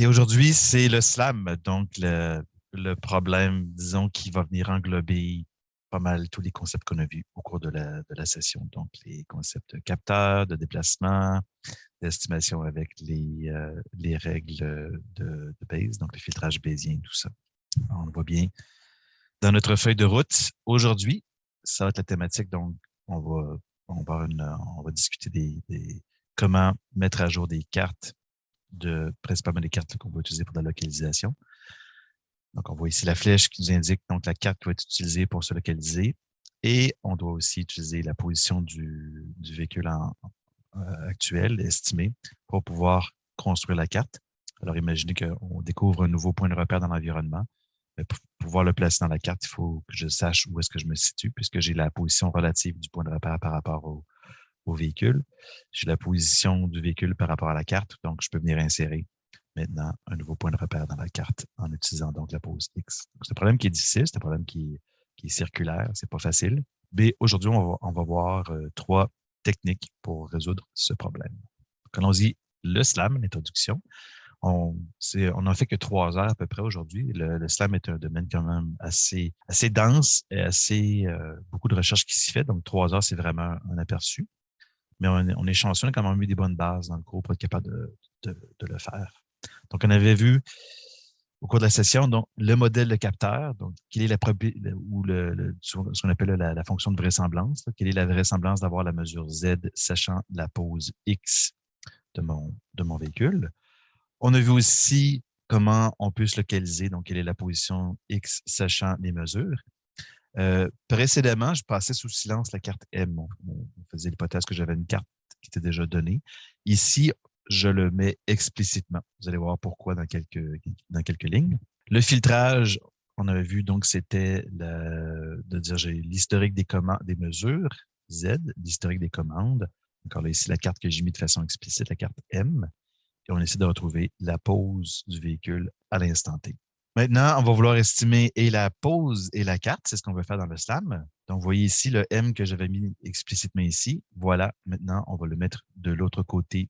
Et aujourd'hui, c'est le slam, donc le problème, disons, qui va venir englober pas mal tous les concepts qu'on a vus au cours de la session. Donc, les concepts de capteur, de déplacement, d'estimation avec les règles de Bayes, donc le filtrage bayésien, tout ça. On le voit bien dans notre feuille de route. Aujourd'hui, ça va être la thématique, donc on va discuter comment mettre à jour des cartes, principalement des cartes qu'on va utiliser pour la localisation. Donc, on voit ici la flèche qui nous indique donc la carte qui va être utilisée pour se localiser. Et on doit aussi utiliser la position du véhicule actuel, estimé, pour pouvoir construire la carte. Alors, imaginez qu'on découvre un nouveau point de repère dans l'environnement. Pour pouvoir le placer dans la carte, il faut que je sache où est-ce que je me situe, puisque j'ai la position relative du point de repère par rapport au véhicule. J'ai la position du véhicule par rapport à la carte, donc je peux venir insérer maintenant un nouveau point de repère dans la carte en utilisant donc la pose X. C'est un problème qui est difficile, c'est un problème qui est circulaire, c'est pas facile. Mais aujourd'hui, on va voir trois techniques pour résoudre ce problème. Allons-y, le slam, l'introduction. On n'en fait que 3 heures à peu près aujourd'hui. Le slam est un domaine quand même assez dense et beaucoup de recherches qui s'y fait. Donc, 3 heures, c'est vraiment un aperçu. Mais on est chanceux, on a quand même eu des bonnes bases dans le cours pour être capable de le faire. Donc, on avait vu au cours de la session donc, le modèle de capteur, donc quelle est ce qu'on appelle la fonction de vraisemblance, quelle est la vraisemblance d'avoir la mesure Z sachant la pose X de mon véhicule. On a vu aussi comment on peut se localiser, donc quelle est la position X sachant les mesures. Précédemment, je passais sous silence la carte M. On faisait l'hypothèse que j'avais une carte qui était déjà donnée. Ici, je le mets explicitement. Vous allez voir pourquoi dans quelques lignes. Le filtrage, on avait vu, donc, c'était de dire j'ai l'historique des mesures, Z, l'historique des commandes. Encore là, ici, la carte que j'ai mis de façon explicite, la carte M. Et on essaie de retrouver la pose du véhicule à l'instant T. Maintenant, on va vouloir estimer et la pose et la carte. C'est ce qu'on veut faire dans le slam. Donc, vous voyez ici le M que j'avais mis explicitement ici. Voilà, maintenant, on va le mettre de l'autre côté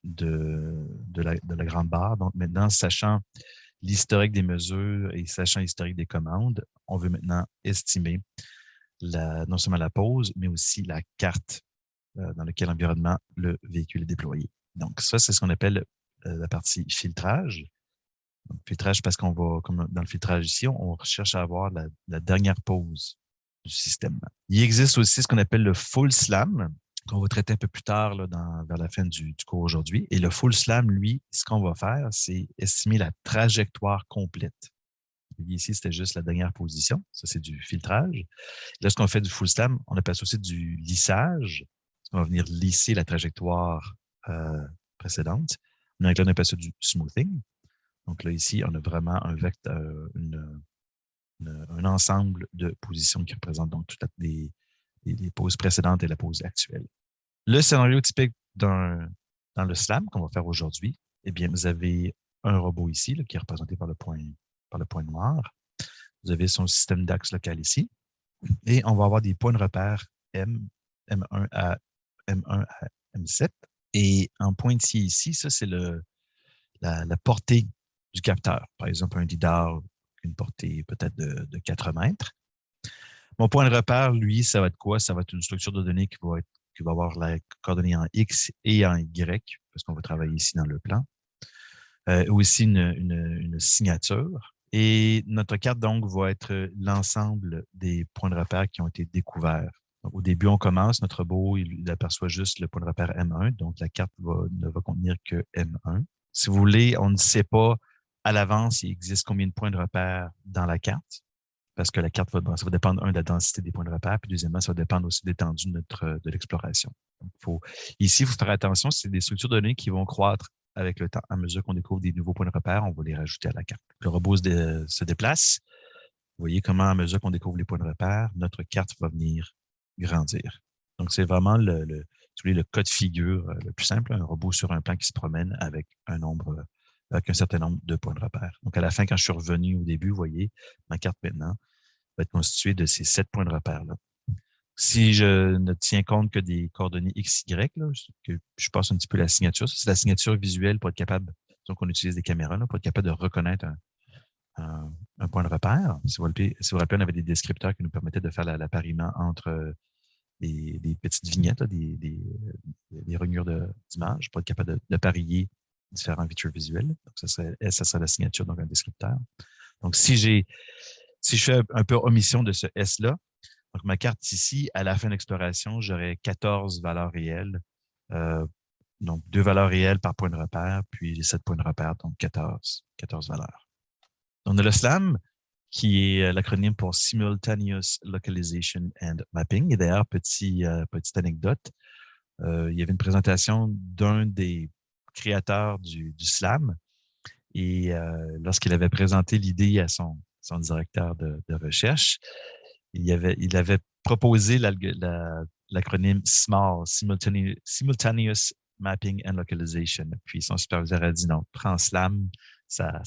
de la grande barre. Donc, maintenant, sachant l'historique des mesures et sachant l'historique des commandes, on veut maintenant estimer non seulement la pose, mais aussi la carte dans lequel environnement le véhicule est déployé. Donc, ça, c'est ce qu'on appelle la partie filtrage. Donc, filtrage parce qu'on va, comme dans le filtrage ici, on recherche à avoir la dernière pose du système. Il existe aussi ce qu'on appelle le full slam, qu'on va traiter un peu plus tard là, vers la fin du cours aujourd'hui. Et le full slam, lui, ce qu'on va faire, c'est estimer la trajectoire complète. Ici, c'était juste la dernière position. Ça, c'est du filtrage. Lorsqu'on fait du full slam, on appelle ça aussi du lissage. On va venir lisser la trajectoire précédente. En anglais, on appelle ça du smoothing. Donc là, ici, on a vraiment un ensemble de positions qui représentent donc toutes les poses précédentes et la pose actuelle. Le scénario typique dans le slam qu'on va faire aujourd'hui, eh bien, vous avez un robot ici là, qui est représenté par le point noir. Vous avez son système d'axe local ici. Et on va avoir des points de repère M1 à M7. Et en pointillé ici, ça, c'est la portée du capteur. Par exemple, un lidar, une portée peut-être de 4 mètres. Mon point de repère, lui, ça va être quoi? Ça va être une structure de données qui va avoir la coordonnée en X et en Y, parce qu'on va travailler ici dans le plan. Aussi une signature. Et notre carte, donc, va être l'ensemble des points de repère qui ont été découverts. Donc, au début, on commence, notre robot, il aperçoit juste le point de repère M1, donc la carte ne va contenir que M1. Si vous voulez, on ne sait pas à l'avance il existe combien de points de repère dans la carte, parce que la carte ça va dépendre, de la densité des points de repère, puis deuxièmement, ça va dépendre aussi de l'étendue de l'exploration. Ici, il faut faire attention, c'est des structures de données qui vont croître avec le temps. À mesure qu'on découvre des nouveaux points de repère, on va les rajouter à la carte. Le robot se déplace. Vous voyez comment, à mesure qu'on découvre les points de repère, notre carte va venir grandir. Donc, c'est vraiment le cas de figure le plus simple, un robot sur un plan qui se promène avec un certain nombre de points de repère. Donc, à la fin, quand je suis revenu au début, vous voyez, ma carte maintenant va être constituée de ces 7 points de repère-là. Si je ne tiens compte que des coordonnées XY, là, que je passe un petit peu la signature, c'est la signature visuelle pour être capable Donc, on utilise des caméras là, pour être capable de reconnaître un point de repère. Si vous vous rappelez, on avait des descripteurs qui nous permettaient de faire l'appariement entre des petites vignettes, là, des rognures d'images pour être capable de parier différents features visuels. Donc, ça serait la signature, donc un descripteur. Donc, si je fais un peu omission de ce S-là, donc ma carte ici, à la fin de l'exploration, j'aurai 14 valeurs réelles. Donc, 2 valeurs réelles par point de repère, puis 7 points de repère, donc 14 valeurs. On a le SLAM, qui est l'acronyme pour Simultaneous Localization and Mapping. Et d'ailleurs, petite anecdote, il y avait une présentation d'un des créateurs du SLAM et lorsqu'il avait présenté l'idée à son directeur de recherche, il avait proposé l'acronyme SMAL, Simultaneous Mapping and Localization. Puis son superviseur a dit non, prends SLAM, ça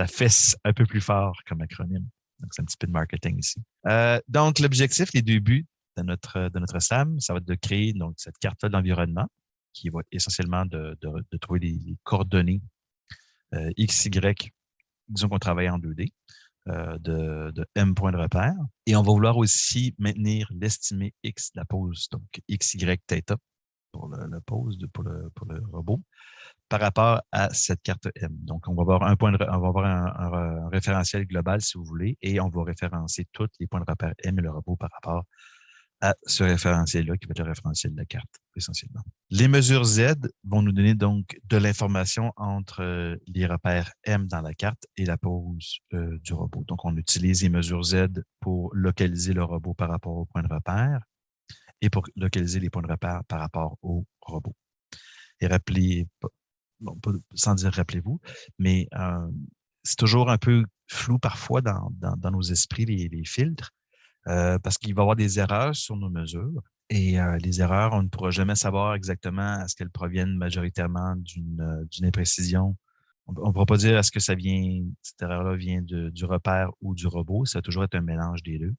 fesse un peu plus fort comme acronyme. Donc, c'est un petit peu de marketing ici. Donc, l'objectif, les deux buts de notre SLAM, ça va être de créer donc, cette carte-là d'environnement qui va essentiellement de trouver les coordonnées X, Y, disons qu'on travaille en 2D, de M points de repère. Et on va vouloir aussi maintenir l'estimé X de la pose, donc X, Y, θ pour la pose, pour le robot, par rapport à cette carte M. Donc, on va avoir un référentiel global, si vous voulez, et on va référencer tous les points de repère M et le robot par rapport à ce référentiel-là, qui va être le référentiel de la carte, essentiellement. Les mesures Z vont nous donner donc de l'information entre les repères M dans la carte et la pose du robot. Donc, on utilise les mesures Z pour localiser le robot par rapport au point de repère et pour localiser les points de repère par rapport au robot. Et sans dire rappelez-vous, mais c'est toujours un peu flou parfois dans nos esprits, les filtres. Parce qu'il va y avoir des erreurs sur nos mesures. Et les erreurs, on ne pourra jamais savoir exactement est-ce qu'elles proviennent majoritairement d'une imprécision. On ne pourra pas dire est-ce que cette erreur-là vient du repère ou du robot. Ça va toujours être un mélange des deux.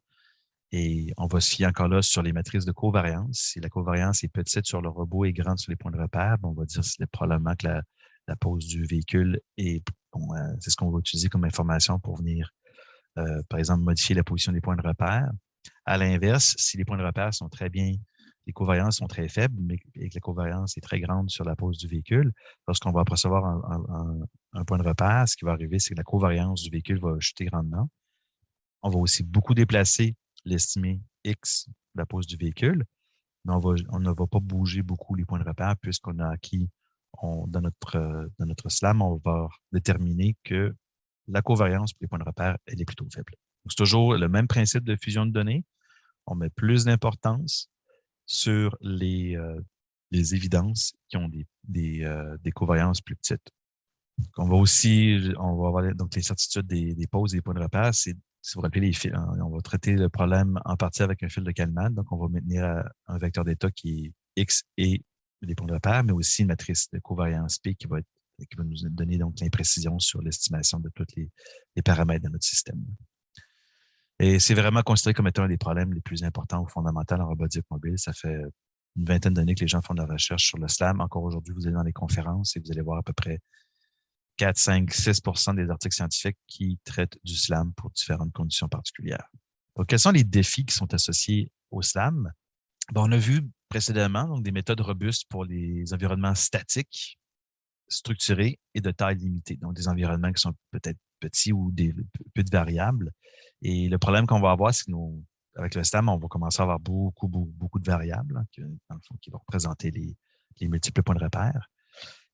Et on va se fier encore là sur les matrices de covariance. Si la covariance est petite sur le robot et grande sur les points de repère, on va dire que c'est probablement que la pose du véhicule est c'est ce qu'on va utiliser comme information pour venir par exemple, modifier la position des points de repère. À l'inverse, si les points de repère sont très bien, les covariances sont très faibles, mais que la covariance est très grande sur la pose du véhicule, lorsqu'on va recevoir un point de repère, ce qui va arriver, c'est que la covariance du véhicule va chuter grandement. On va aussi beaucoup déplacer l'estimé X de la pose du véhicule, mais on ne va pas bouger beaucoup les points de repère puisqu'on a acquis, dans notre SLAM, on va déterminer que la covariance pour les points de repère, elle est plutôt faible. C'est toujours le même principe de fusion de données. On met plus d'importance sur les évidences qui ont des covariances plus petites. Donc, on va avoir donc les certitudes des poses et des points de repère. Si vous vous rappelez les fils, on va traiter le problème en partie avec un fil de Kalman. Donc, on va maintenir un vecteur d'état qui est X et les points de repère, mais aussi une matrice de covariance P qui va nous donner donc l'imprécision sur l'estimation de tous les paramètres de notre système. Et c'est vraiment considéré comme étant un des problèmes les plus importants ou fondamentaux en robotique mobile. Ça fait une vingtaine d'années que les gens font de la recherche sur le SLAM. Encore aujourd'hui, vous allez dans les conférences et vous allez voir à peu près 4, 5, 6 des articles scientifiques qui traitent du SLAM pour différentes conditions particulières. Donc, quels sont les défis qui sont associés au SLAM? On a vu précédemment donc, des méthodes robustes pour les environnements statiques, structurés et de taille limitée. Donc, des environnements qui sont peut-être petits ou peu de variables. Et le problème qu'on va avoir, c'est que avec le SLAM, on va commencer à avoir beaucoup de variables, dans le fond, qui vont représenter les multiples points de repère.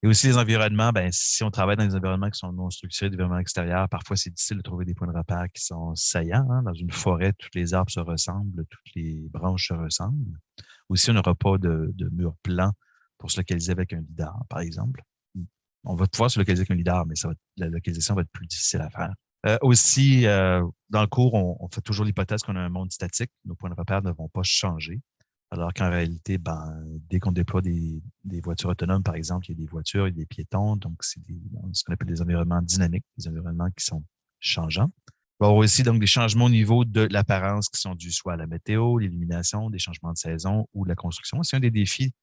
Et aussi les environnements, si on travaille dans des environnements qui sont non structurés, des environnements extérieurs, parfois c'est difficile de trouver des points de repère qui sont saillants. Dans une forêt, tous les arbres se ressemblent, toutes les branches se ressemblent. Aussi, on n'aura pas de mur plan pour se localiser avec un lidar, par exemple. On va pouvoir se localiser avec un lidar, mais la localisation va être plus difficile à faire. Aussi, dans le cours, on fait toujours l'hypothèse qu'on a un monde statique. Nos points de repère ne vont pas changer. Alors qu'en réalité, dès qu'on déploie des voitures autonomes, par exemple, il y a des voitures, il y a des piétons, donc c'est ce qu'on appelle des environnements dynamiques, des environnements qui sont changeants. Il va y avoir aussi donc, des changements au niveau de l'apparence qui sont dus soit à la météo, l'illumination, des changements de saison ou de la construction. C'est un des défis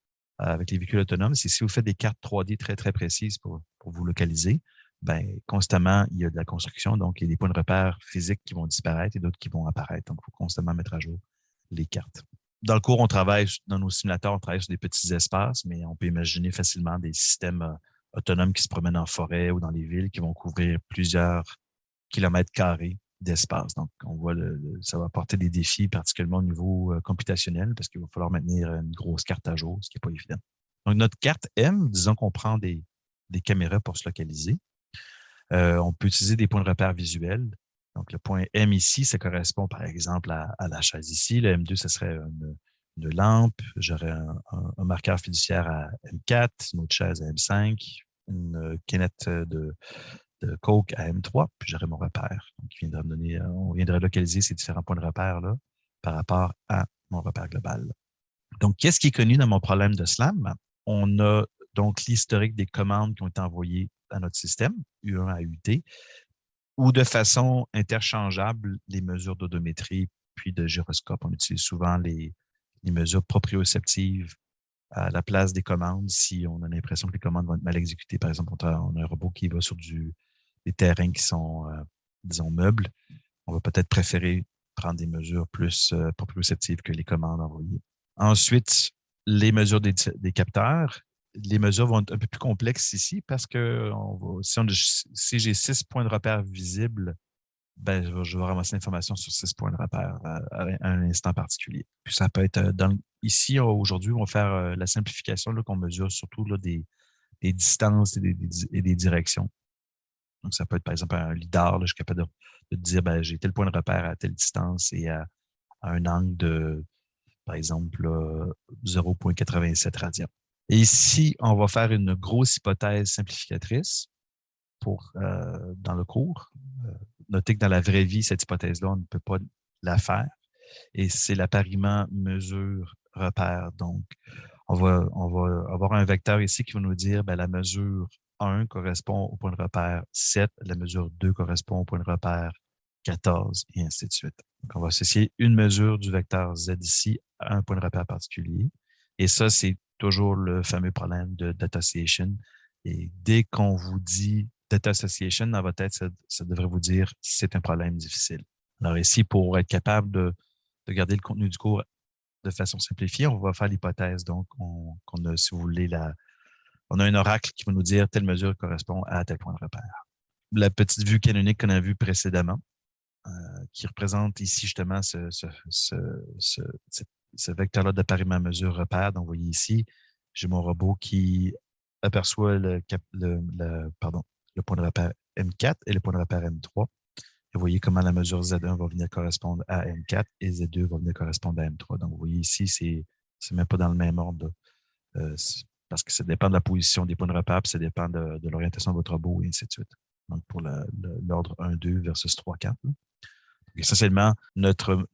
avec les véhicules autonomes, c'est si vous faites des cartes 3D très, très précises pour vous localiser, ben, constamment, il y a de la construction, donc il y a des points de repère physiques qui vont disparaître et d'autres qui vont apparaître. Donc, il faut constamment mettre à jour les cartes. Dans le cours, on travaille, dans nos simulateurs, on travaille sur des petits espaces, mais on peut imaginer facilement des systèmes autonomes qui se promènent en forêt ou dans les villes qui vont couvrir plusieurs kilomètres carrés d'espace. Donc, on voit ça va apporter des défis, particulièrement au niveau computationnel, parce qu'il va falloir maintenir une grosse carte à jour, ce qui n'est pas évident. Donc, notre carte M, disons qu'on prend des caméras pour se localiser. On peut utiliser des points de repère visuels. Donc, le point M ici, ça correspond par exemple à la chaise ici. Le M2, ce serait une lampe. J'aurais un marqueur fiduciaire à M4, une autre chaise à M5, une canette de Coke à M3, puis j'aurais mon repère. Donc, on viendrait localiser ces différents points de repère-là par rapport à mon repère global. Donc, qu'est-ce qui est connu dans mon problème de SLAM? On a donc l'historique des commandes qui ont été envoyées à notre système, U1 à UT, ou de façon interchangeable, les mesures d'odométrie puis de gyroscope. On utilise souvent les mesures proprioceptives à la place des commandes si on a l'impression que les commandes vont être mal exécutées. Par exemple, on a un robot qui va sur des terrains qui sont, disons, meubles. On va peut-être préférer prendre des mesures plus proprioceptives que les commandes envoyées. Ensuite, les mesures des capteurs. Les mesures vont être un peu plus complexes ici parce que si j'ai 6 points de repère visibles, ben, je vais ramasser l'information sur 6 points de repère à un instant particulier. Puis ça peut être ici, aujourd'hui, on va faire la simplification qu'on mesure surtout là, des distances et des directions. Donc, ça peut être, par exemple, un lidar. Là, je suis capable de dire, ben, j'ai tel point de repère à telle distance et à un angle de, par exemple, 0,87 radians. Et ici, on va faire une grosse hypothèse simplificatrice dans le cours. Notez que dans la vraie vie, cette hypothèse-là, on ne peut pas la faire. Et c'est l'appariement mesure-repère. Donc, on va avoir un vecteur ici qui va nous dire ben, la mesure 1 correspond au point de repère 7, la mesure 2 correspond au point de repère 14, et ainsi de suite. Donc, on va associer une mesure du vecteur Z ici à un point de repère particulier. Et ça, c'est toujours le fameux problème de data association. Et dès qu'on vous dit data association, dans votre tête, ça devrait vous dire c'est un problème difficile. Alors ici, pour être capable de garder le contenu du cours de façon simplifiée, on va faire l'hypothèse. Donc, qu'on a, si vous voulez, on a un oracle qui va nous dire telle mesure correspond à tel point de repère. La petite vue canonique qu'on a vue précédemment, qui représente ici justement ce vecteur-là d'appariement mesure-repère. Donc, vous voyez ici, j'ai mon robot qui aperçoit le point de repère M4 et le point de repère M3. Et vous voyez comment la mesure Z1 va venir correspondre à M4 et Z2 va venir correspondre à M3. Donc, vous voyez ici, c'est même pas dans le même ordre. Parce que ça dépend de la position des points de repère, puis ça dépend de l'orientation de votre robot, et ainsi de suite. Donc, pour l'ordre 1, 2 versus 3, 4. Essentiellement, notre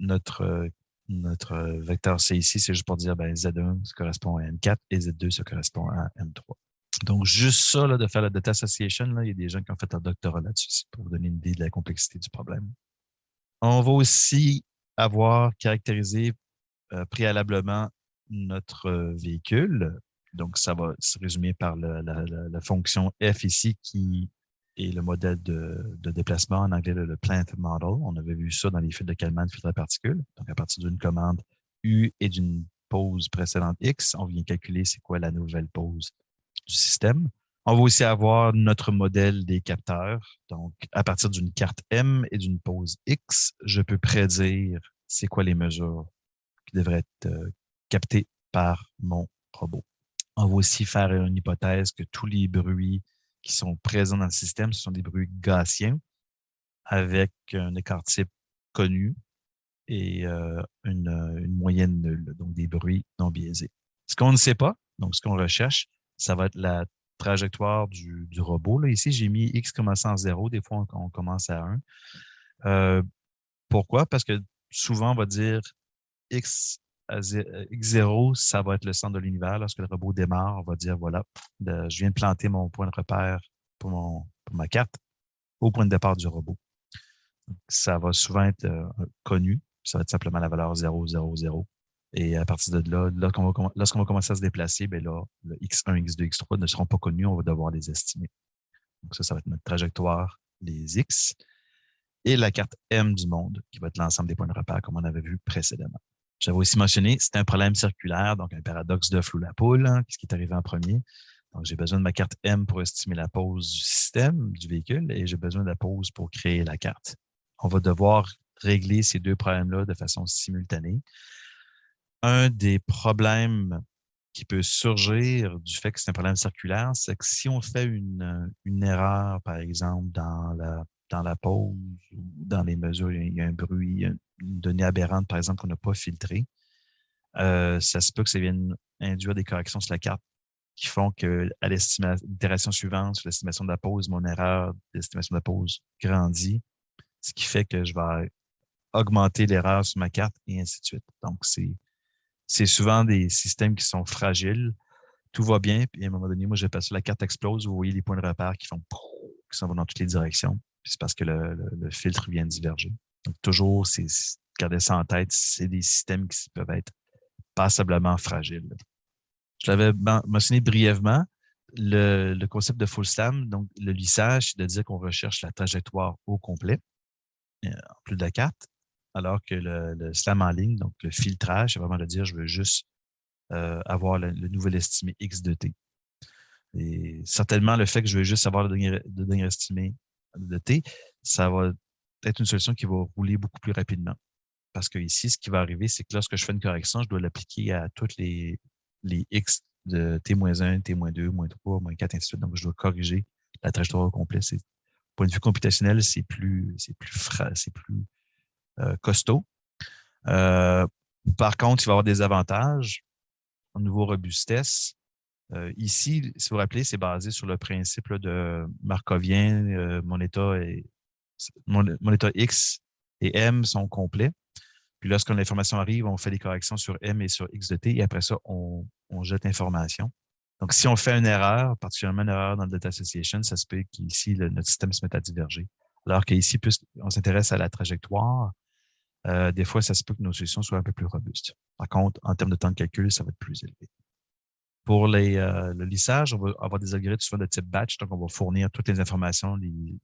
vecteur C ici, c'est juste pour dire ben, Z1, ça correspond à M4 et Z2, ça correspond à M3. Donc, juste ça, là, de faire la data association, là, il y a des gens qui ont fait un doctorat là-dessus, pour vous donner une idée de la complexité du problème. On va aussi avoir caractérisé préalablement notre véhicule. Donc, ça va se résumer par la fonction F ici qui est le modèle de déplacement, en anglais le plant model. On avait vu ça dans les fils de Kalman, filtre à particules. Donc, à partir d'une commande U et d'une pose précédente X, on vient calculer c'est quoi la nouvelle pose du système. On va aussi avoir notre modèle des capteurs. Donc, à partir d'une carte M et d'une pose X, je peux prédire c'est quoi les mesures qui devraient être captées par mon robot. On va aussi faire une hypothèse que tous les bruits qui sont présents dans le système, ce sont des bruits gaussiens avec un écart type connu et une moyenne nulle, donc des bruits non biaisés. Ce qu'on ne sait pas, donc ce qu'on recherche, ça va être la trajectoire du robot. Là, ici, j'ai mis X commençant à 0. Des fois, on commence à 1. Pourquoi? Parce que souvent, on va dire X0, ça va être le centre de l'univers. Lorsque le robot démarre, on va dire, voilà, je viens de planter mon point de repère pour ma carte au point de départ du robot. Donc, ça va souvent être connu. Ça va être simplement la valeur 0, 0, 0. Et à partir de là, lorsqu'on va commencer à se déplacer, bien là, le X1, X2, X3 ne seront pas connus, on va devoir les estimer. Donc ça va être notre trajectoire, les X, et la carte M du monde, qui va être l'ensemble des points de repère, comme on avait vu précédemment. J'avais aussi mentionné, c'est un problème circulaire, donc un paradoxe d'œuf ou la poule, hein, ce qui est arrivé en premier. Donc, j'ai besoin de ma carte M pour estimer la pose du système, du véhicule, et j'ai besoin de la pose pour créer la carte. On va devoir régler ces deux problèmes-là de façon simultanée. Un des problèmes qui peut surgir du fait que c'est un problème circulaire, c'est que si on fait une erreur, par exemple, dans la pose ou dans les mesures, il y a un bruit, une donnée aberrante, par exemple, qu'on n'a pas filtrée, ça se peut que ça vienne induire des corrections sur la carte qui font que à l'itération suivante, sur l'estimation de la pose, mon erreur d'estimation de la pose grandit, ce qui fait que je vais augmenter l'erreur sur ma carte et ainsi de suite. Donc, c'est souvent des systèmes qui sont fragiles. Tout va bien, puis à un moment donné, moi, j'ai passé la carte explose, vous voyez les points de repère qui s'en vont dans toutes les directions. Puis c'est parce que le filtre vient de diverger. Donc, toujours, garder ça en tête, c'est des systèmes qui peuvent être passablement fragiles. Je l'avais mentionné brièvement, le concept de full slam, donc le lissage, c'est de dire qu'on recherche la trajectoire au complet, en plus de la carte, alors que le slam en ligne, donc le filtrage, c'est vraiment de dire je veux juste avoir le nouvel estimé X de T. Et certainement, le fait que je veux juste avoir le dernier estimé de T, ça va être une solution qui va rouler beaucoup plus rapidement. Parce que ici, ce qui va arriver, c'est que lorsque je fais une correction, je dois l'appliquer à toutes les X de T-1, T-2, -3, -4, ainsi de suite. Donc, je dois corriger la trajectoire au complet. Point de vue computationnel, c'est plus costaud. Par contre, il va y avoir des avantages au niveau robustesse. Ici, si vous vous rappelez, c'est basé sur le principe là, de markovien. Mon état X et M sont complets. Puis lorsque l'information arrive, on fait des corrections sur M et sur X de T et après ça, on jette l'information. Donc, si on fait une erreur, particulièrement une erreur dans le data association, ça se peut qu'ici, notre système se mette à diverger. Alors qu'ici, puisqu'on s'intéresse à la trajectoire, des fois, ça se peut que nos solutions soient un peu plus robustes. Par contre, en termes de temps de calcul, ça va être plus élevé. Pour le lissage, on va avoir des algorithmes souvent de type batch, donc on va fournir toutes les informations,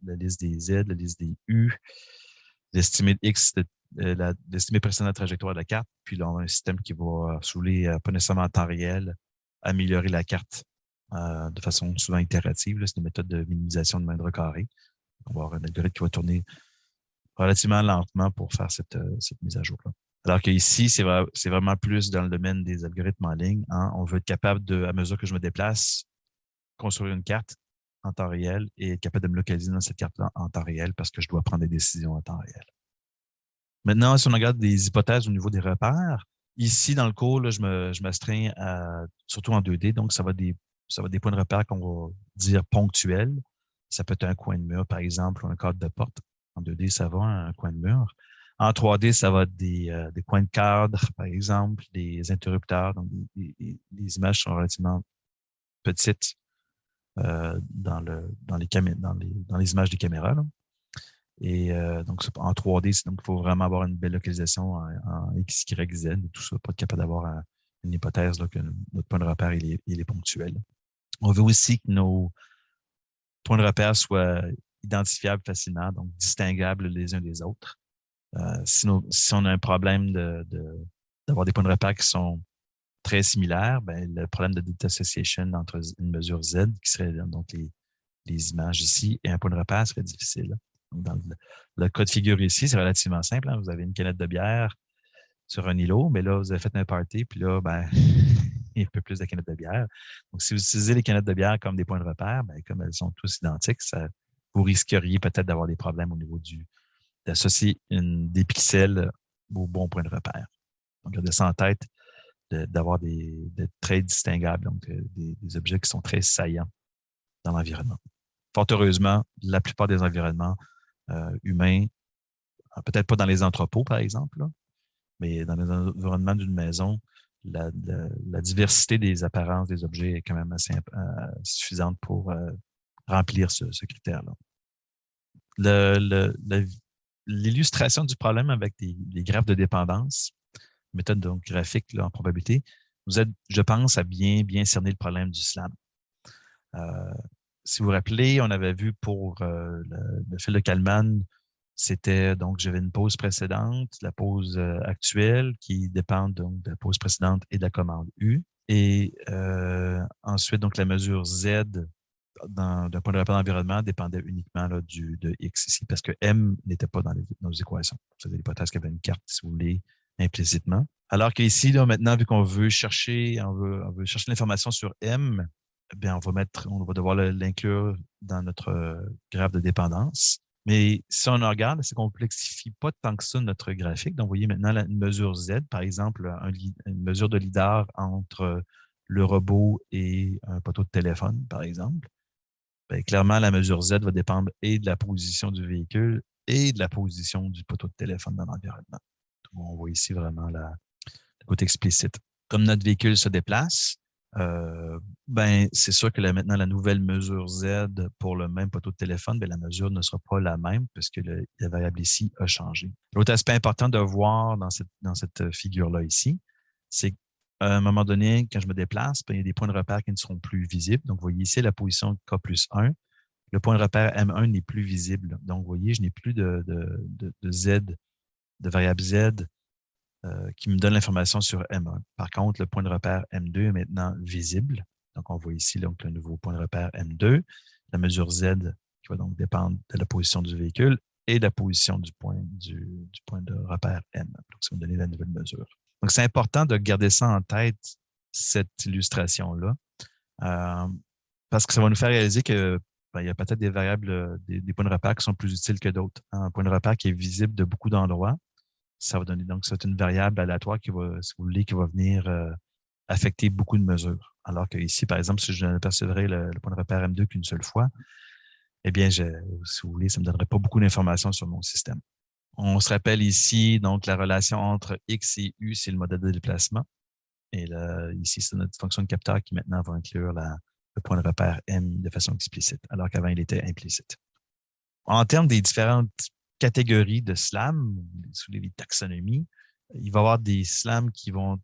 la liste des Z, la liste des U, l'estimé de X, l'estimé précédent de la trajectoire de la carte, puis là, on a un système qui va, pas nécessairement en temps réel, améliorer la carte de façon souvent itérative. C'est une méthode de minimisation de moindre carré. On va avoir un algorithme qui va tourner relativement lentement pour faire cette mise à jour-là. Alors qu'ici, c'est vraiment plus dans le domaine des algorithmes en ligne. Hein. On veut être capable de, à mesure que je me déplace, construire une carte en temps réel et être capable de me localiser dans cette carte-là en temps réel parce que je dois prendre des décisions en temps réel. Maintenant, si on regarde des hypothèses au niveau des repères, ici, dans le cours, là, je m'astreins surtout en 2D, donc ça va être des points de repère qu'on va dire ponctuels. Ça peut être un coin de mur, par exemple, ou un cadre de porte. En 2D, ça va, un coin de mur. En 3D, ça va être des coins de cadre, par exemple, des interrupteurs. Donc, les images sont relativement petites dans les images des caméras. Là. Et donc, en 3D, donc, il faut vraiment avoir une belle localisation en X, Y, Z et tout ça, pour être capable d'avoir une hypothèse là, que notre point de repère il est ponctuel. On veut aussi que nos points de repère soient identifiables facilement, donc distinguables les uns des autres. Si on a un problème d'avoir des points de repère qui sont très similaires, ben, le problème de data association entre une mesure Z, qui serait donc les images ici, et un point de repère serait difficile. Donc, dans le cas de figure ici, c'est relativement simple. Hein. Vous avez une canette de bière sur un îlot, mais là, vous avez fait un party, puis là, ben, il y a un peu plus de canettes de bière. Donc, si vous utilisez les canettes de bière comme des points de repère, ben, comme elles sont tous identiques, vous risqueriez peut-être d'avoir des problèmes au niveau d'associer des pixels au bon point de repère. Donc, gardez ça en tête, d'avoir des traits distinguables, donc des objets qui sont très saillants dans l'environnement. Fort heureusement, la plupart des environnements humains, peut-être pas dans les entrepôts, par exemple, là, mais dans les environnements d'une maison, la diversité des apparences des objets est quand même assez suffisante pour remplir ce critère-là. L'illustration du problème avec les graphes de dépendance, méthode donc, graphique là, en probabilité, vous aide, je pense, à bien cerner le problème du SLAM. Si vous vous rappelez, on avait vu pour le fil de Kalman, c'était donc, j'avais une pause précédente, la pause actuelle qui dépend donc de la pause précédente et de la commande U. Et ensuite, donc, la mesure Z d'un point de rapport d'environnement dépendait uniquement là, de X ici, parce que M n'était pas dans nos équations. C'était l'hypothèse qu'il y avait une carte, si vous voulez, implicitement. Alors qu'ici, là, maintenant, vu qu'on veut chercher, on veut chercher l'information sur M, eh bien, on va devoir l'inclure dans notre graphe de dépendance. Mais si on regarde, c'est qu'on ne complexifie pas tant que ça notre graphique. Donc, vous voyez maintenant une mesure Z, par exemple, une mesure de lidar entre le robot et un poteau de téléphone, par exemple. Bien, clairement, la mesure Z va dépendre et de la position du véhicule et de la position du poteau de téléphone dans l'environnement. On voit ici vraiment le côté explicite. Comme notre véhicule se déplace, ben, c'est sûr que maintenant, la nouvelle mesure Z pour le même poteau de téléphone, bien, la mesure ne sera pas la même puisque la variable ici a changé. L'autre aspect important de voir dans cette figure-là ici, c'est qu'à un moment donné, quand je me déplace, bien, il y a des points de repère qui ne seront plus visibles. Donc, vous voyez ici la position K plus 1. Le point de repère M1 n'est plus visible. Donc, vous voyez, je n'ai plus de Z, de variable Z qui me donne l'information sur M1. Par contre, le point de repère M2 est maintenant visible. Donc, on voit ici donc, le nouveau point de repère M2, la mesure Z qui va donc dépendre de la position du véhicule et de la position du point de repère M. Donc, ça va me donner la nouvelle mesure. Donc, c'est important de garder ça en tête, cette illustration-là, parce que ça va nous faire réaliser que il y a peut-être des variables, des points de repère qui sont plus utiles que d'autres. Un point de repère qui est visible de beaucoup d'endroits, ça va donner donc c'est une variable aléatoire qui va, si vous voulez, qui va venir affecter beaucoup de mesures. Alors que ici, par exemple, si je n'apercevrais le point de repère M2 qu'une seule fois, eh bien, si vous voulez, ça ne me donnerait pas beaucoup d'informations sur mon système. On se rappelle ici, donc, la relation entre X et U, c'est le modèle de déplacement. Et là, ici, c'est notre fonction de capteur qui maintenant va inclure le point de repère M de façon explicite, alors qu'avant, il était implicite. En termes des différentes catégories de SLAM, sous les taxonomies, il va y avoir des SLAM qui vont,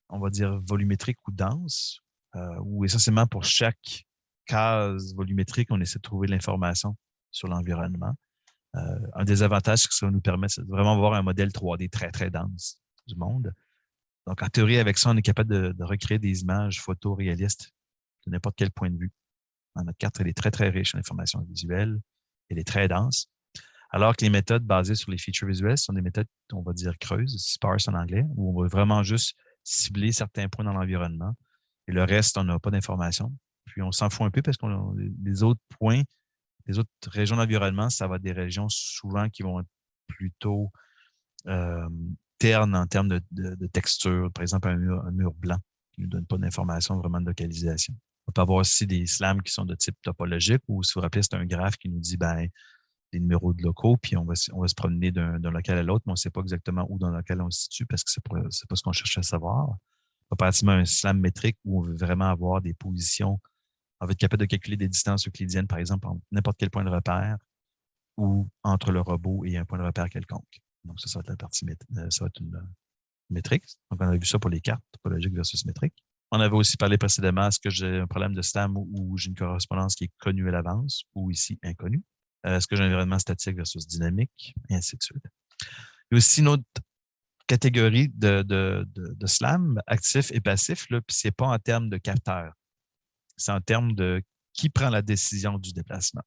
on va dire, volumétriques ou denses, où essentiellement pour chaque case volumétrique, on essaie de trouver de l'information sur l'environnement. Un des avantages, c'est que ça va nous permettre de vraiment avoir un modèle 3D très, très dense du monde. Donc, en théorie, avec ça, on est capable de recréer des images photoréalistes de n'importe quel point de vue. Notre carte, elle est très, très riche en information visuelle. Elle est très dense. Alors que les méthodes basées sur les features visuelles sont des méthodes, on va dire, creuses, sparse en anglais, où on va vraiment juste cibler certains points dans l'environnement. Et le reste, on n'a pas d'informations. Puis on s'en fout un peu parce que les autres points, les autres régions d'environnement, ça va être des régions souvent qui vont être plutôt ternes en termes de texture. Par exemple, un mur blanc qui ne nous donne pas d'informations vraiment de localisation. On peut avoir aussi des slams qui sont de type topologique, où, si vous vous rappelez, c'est un graphe qui nous dit, ben, des numéros de locaux, puis on va se promener d'un local à l'autre, mais on ne sait pas exactement où dans le local on se situe parce que c'est pas ce qu'on cherche à savoir. Comparativement à un slam métrique où on veut vraiment avoir des positions, on veut être capable de calculer des distances euclidiennes, par exemple, entre n'importe quel point de repère ou entre le robot et un point de repère quelconque. Donc, ça va être la partie ça va être une métrique. Donc, on a vu ça pour les cartes topologiques versus métriques. On avait aussi parlé précédemment, est-ce que j'ai un problème de slam où j'ai une correspondance qui est connue à l'avance ou ici inconnue? Est-ce que j'ai un environnement statique versus dynamique? Et ainsi de suite. Il y a aussi une autre catégorie de SLAM, actif et passif, là, puis ce n'est pas en termes de capteur. C'est en termes de qui prend la décision du déplacement.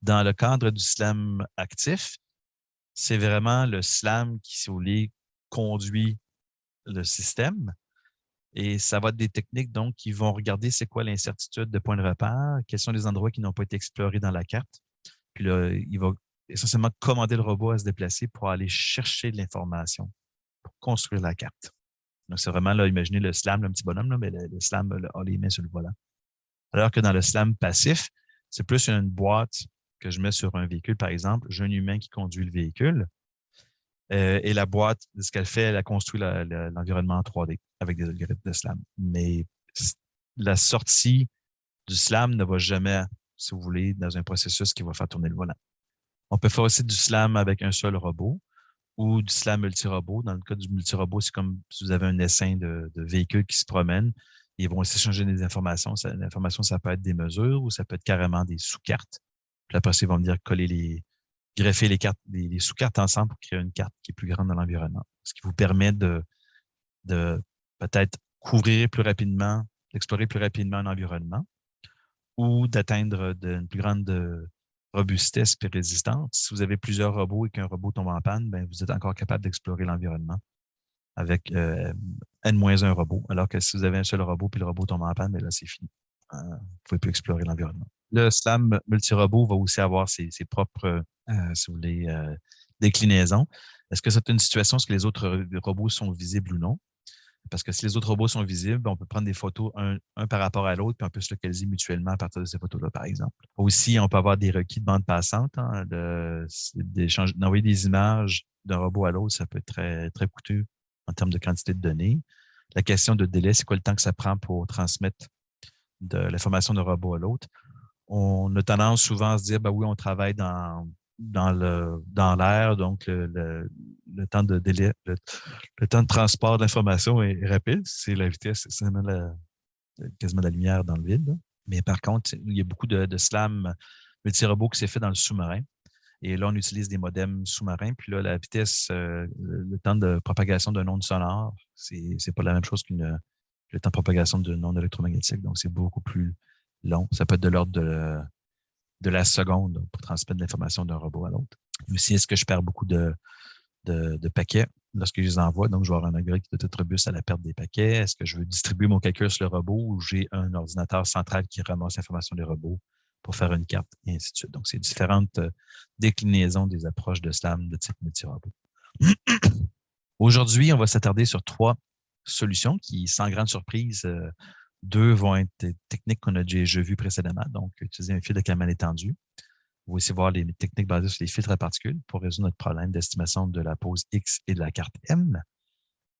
Dans le cadre du SLAM actif, c'est vraiment le SLAM qui, si vous voulez, conduit le système. Et ça va être des techniques donc qui vont regarder c'est quoi l'incertitude de points de repère, quels sont les endroits qui n'ont pas été explorés dans la carte. Puis là, il va essentiellement commander le robot à se déplacer pour aller chercher de l'information pour construire la carte. Donc, c'est vraiment, là, imaginez le slam, le petit bonhomme, là, mais le slam a les mains sur le volant. Alors que dans le slam passif, c'est plus une boîte que je mets sur un véhicule, par exemple. J'ai un humain qui conduit le véhicule. Et la boîte, ce qu'elle fait, elle a construit l'environnement en 3D avec des algorithmes de slam. Mais la sortie du slam ne va jamais, si vous voulez, dans un processus qui va faire tourner le volant. On peut faire aussi du slam avec un seul robot ou du SLAM multirobot. Dans le cas du multirobot, c'est comme si vous avez un essaim de véhicules qui se promènent. Ils vont s'échanger des informations. L'information, ça peut être des mesures ou ça peut être carrément des sous-cartes. Puis après, ils vont venir greffer les cartes, les sous-cartes ensemble pour créer une carte qui est plus grande dans l'environnement. Ce qui vous permet de peut-être couvrir plus rapidement, d'explorer plus rapidement un environnement ou d'atteindre une plus grande robustesse et résistance. Si vous avez plusieurs robots et qu'un robot tombe en panne, ben, vous êtes encore capable d'explorer l'environnement avec N-1 robot. Alors que si vous avez un seul robot et le robot tombe en panne, ben là, c'est fini. Vous ne pouvez plus explorer l'environnement. Le SLAM multirobot va aussi avoir ses propres, si vous voulez, déclinaisons. Est-ce que c'est une situation où les autres robots sont visibles ou non? Parce que si les autres robots sont visibles, on peut prendre des photos un par rapport à l'autre, puis on peut se localiser mutuellement à partir de ces photos-là, par exemple. Aussi, on peut avoir des requis de bande passante. Hein, d'envoyer des images d'un robot à l'autre, ça peut être très, très coûteux en termes de quantité de données. La question de délai, c'est quoi le temps que ça prend pour transmettre de l'information d'un robot à l'autre? On a tendance souvent à se dire, ben oui, on travaille dans l'air, donc le temps de délai, le temps de transport de l'information est rapide. C'est la vitesse, c'est quasiment la lumière dans le vide. Là. Mais par contre, il y a beaucoup de SLAM multirobot qui s'est fait dans le sous-marin. Et là, on utilise des modems sous-marins. Puis là, la vitesse, le temps de propagation d'un onde sonore, c'est pas la même chose que le temps de propagation d'une onde électromagnétique. Donc, c'est beaucoup plus long. Ça peut être de l'ordre de la seconde pour transmettre l'information d'un robot à l'autre. Aussi, est-ce que je perds beaucoup de paquets lorsque je les envoie? Donc, je vais avoir un algorithme qui doit être robuste à la perte des paquets. Est-ce que je veux distribuer mon calcul sur le robot ou j'ai un ordinateur central qui ramasse l'information des robots pour faire une carte, et ainsi de suite. Donc, c'est différentes déclinaisons des approches de SLAM de type multirobot. Aujourd'hui, on va s'attarder sur 3 solutions qui, sans grande surprise, 2 vont être des techniques qu'on a déjà vues précédemment, donc utiliser un fil de Kalman étendu. On va aussi voir les techniques basées sur les filtres à particules pour résoudre notre problème d'estimation de la pose X et de la carte M.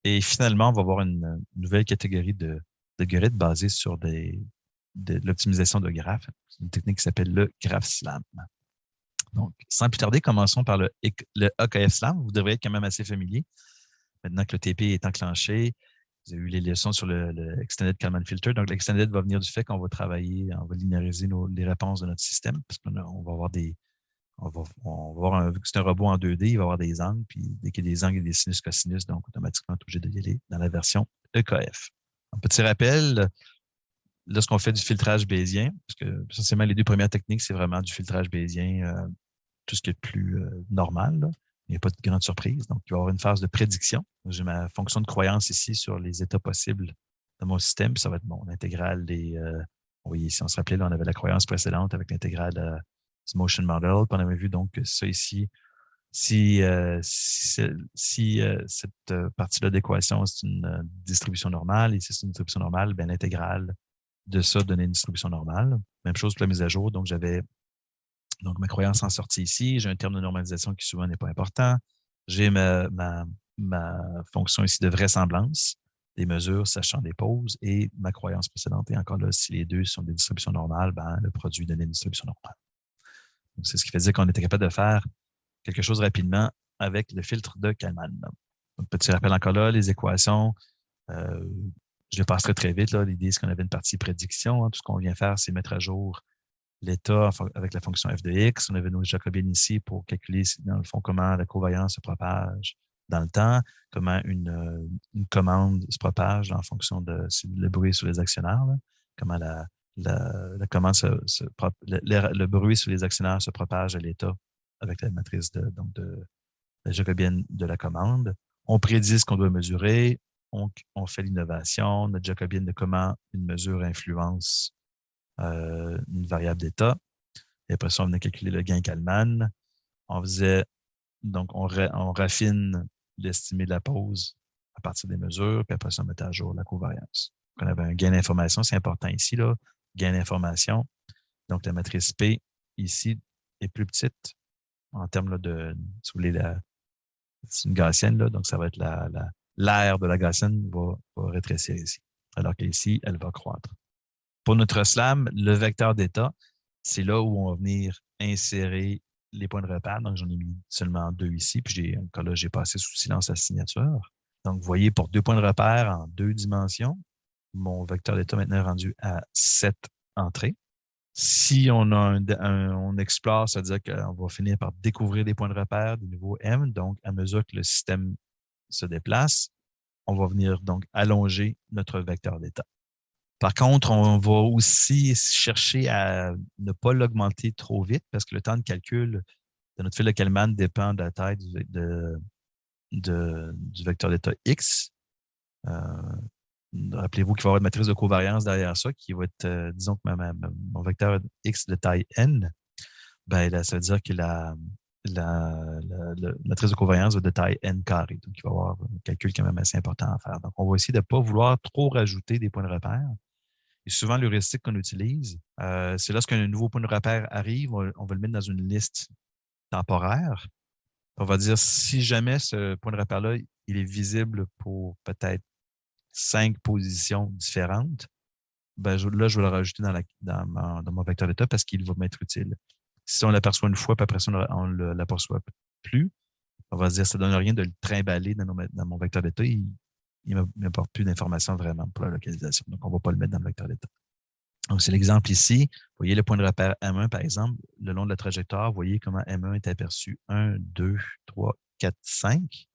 Et finalement, on va voir une nouvelle catégorie d'algorithmes basés sur de l'optimisation de graphes. C'est une technique qui s'appelle le graph SLAM. Donc, sans plus tarder, commençons par le AKF SLAM. Vous devriez être quand même assez familier. Maintenant que le TP est enclenché, vous avez eu les leçons sur le Extended Kalman Filter. Donc, l'extended va venir du fait qu'on va travailler, on va linéariser les réponses de notre système parce qu'on va avoir vu que c'est un robot en 2D, il va avoir des angles, puis dès qu'il y a des angles, il y a des sinus, cosinus, donc automatiquement, on est obligé d'y aller dans la version EKF. Un petit rappel, lorsqu'on fait du filtrage bayésien, parce que essentiellement, les 2 premières techniques, c'est vraiment du filtrage bayésien, tout ce qui est plus normal, là. Il n'y a pas de grande surprise. Donc, il va y avoir une phase de prédiction. J'ai ma fonction de croyance ici sur les états possibles de mon système. Puis ça va être l'intégrale des. Oui, si on se rappelait, là, on avait la croyance précédente avec l'intégrale du motion model. Puis on avait vu donc ça ici. Si cette partie-là d'équation, c'est une distribution normale, et si c'est une distribution normale, bien, l'intégrale de ça donnait une distribution normale. Même chose pour la mise à jour. Donc, j'avais ma croyance en sortie ici. J'ai un terme de normalisation qui souvent n'est pas important. J'ai ma fonction ici de vraisemblance, des mesures sachant des pauses, et ma croyance précédente. Et encore là, si les deux sont des distributions normales, ben, le produit donnait une distribution normale. Donc, c'est ce qui faisait qu'on était capable de faire quelque chose rapidement avec le filtre de Kalman. Donc, petit rappel encore là, les équations, je les passerai très vite. L'idée, c'est qu'on avait une partie prédiction. Hein. Tout ce qu'on vient faire, c'est mettre à jour l'état avec la fonction f de x. On avait nos jacobiennes ici pour calculer, dans le fond, comment la covariance se propage dans le temps, comment une commande se propage en fonction de le bruit sur les actionnaires, là, comment le bruit sur les actionnaires se propage à l'état avec la matrice de la jacobienne de la commande. On prédit ce qu'on doit mesurer, on fait l'innovation, notre jacobienne de comment une mesure influence une variable d'état. Et après ça, on venait calculer le gain Kalman. On raffine l'estimé de la pause à partir des mesures, puis après ça, on mettait à jour la covariance. Donc, on avait un gain d'information, c'est important ici, là, gain d'information. Donc, la matrice P, ici, est plus petite en termes là, si vous voulez, c'est une gaussienne, là, donc ça va être l'aire de la gaussienne va rétrécir ici, alors qu'ici, elle va croître. Pour notre SLAM, le vecteur d'état, c'est là où on va venir insérer les points de repère. Donc, j'en ai mis seulement 2 ici. Puis, là, j'ai passé sous silence la signature. Donc, vous voyez, pour 2 points de repère en 2 dimensions, mon vecteur d'état maintenant est rendu à 7 entrées. Si on explore, ça veut dire qu'on va finir par découvrir des points de repère, des nouveaux M. Donc, à mesure que le système se déplace, on va venir donc allonger notre vecteur d'état. Par contre, on va aussi chercher à ne pas l'augmenter trop vite parce que le temps de calcul de notre fil de Kalman dépend de la taille du vecteur d'état X. Rappelez-vous qu'il va y avoir une matrice de covariance derrière ça qui va être, disons que mon vecteur X de taille N, ben, là, ça veut dire que la matrice de covariance va de taille N carré. Donc, il va y avoir un calcul quand même assez important à faire. Donc, on va essayer de ne pas vouloir trop rajouter des points de repère. Et souvent, l'heuristique qu'on utilise, c'est lorsqu'un nouveau point de repère arrive, on va le mettre dans une liste temporaire. On va dire, si jamais ce point de repère-là, il est visible pour peut-être 5 positions différentes, ben, là, je vais le rajouter dans mon vecteur d'état parce qu'il va m'être utile. Si on l'aperçoit une fois, puis après ça, on ne l'aperçoit plus, on va se dire, ça ne donne rien de le trimballer dans mon vecteur d'état. Il ne m'apporte plus d'informations vraiment pour la localisation. Donc, on ne va pas le mettre dans le vecteur d'état. Donc, c'est l'exemple ici. Vous voyez le point de repère M1, par exemple, le long de la trajectoire, vous voyez comment M1 est aperçu 1, 2, 3, 4, 5.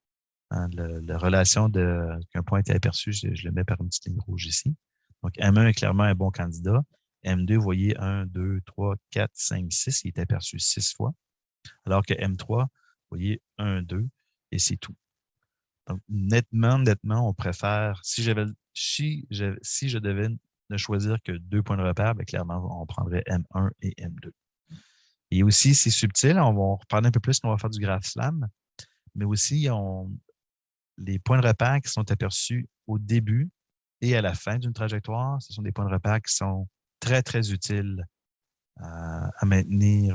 Hein, la relation qu'un point est aperçu, je le mets par une petite ligne rouge ici. Donc, M1 est clairement un bon candidat. M2, vous voyez 1, 2, 3, 4, 5, 6. Il est aperçu 6 fois. Alors que M3, vous voyez 1, 2, et c'est tout. Donc, nettement, on préfère, si je devais ne choisir que 2 points de repère, bien, clairement, on prendrait M1 et M2. Et aussi, c'est subtil, on va reprendre un peu plus, on va faire du graph slam, mais aussi, les points de repère qui sont aperçus au début et à la fin d'une trajectoire, ce sont des points de repère qui sont très, très utiles à maintenir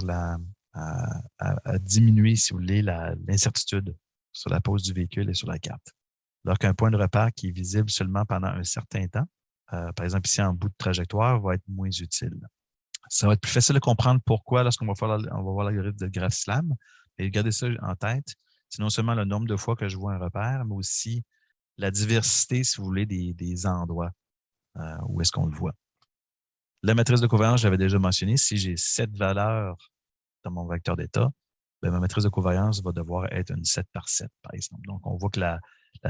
à diminuer, si vous voulez, l'incertitude sur la pose du véhicule et sur la carte. Alors qu'un point de repère qui est visible seulement pendant un certain temps, par exemple ici en bout de trajectoire, va être moins utile. Ça va être plus facile de comprendre pourquoi lorsqu'on va voir l'algorithme de graph slam. Et gardez ça en tête. C'est non seulement le nombre de fois que je vois un repère, mais aussi la diversité, si vous voulez, des endroits où est-ce qu'on le voit. La matrice de covariance, j'avais déjà mentionné, si j'ai 7 valeurs dans mon vecteur d'état, ben, ma matrice de covariance va devoir être une 7 par 7, par exemple. Donc, on voit que la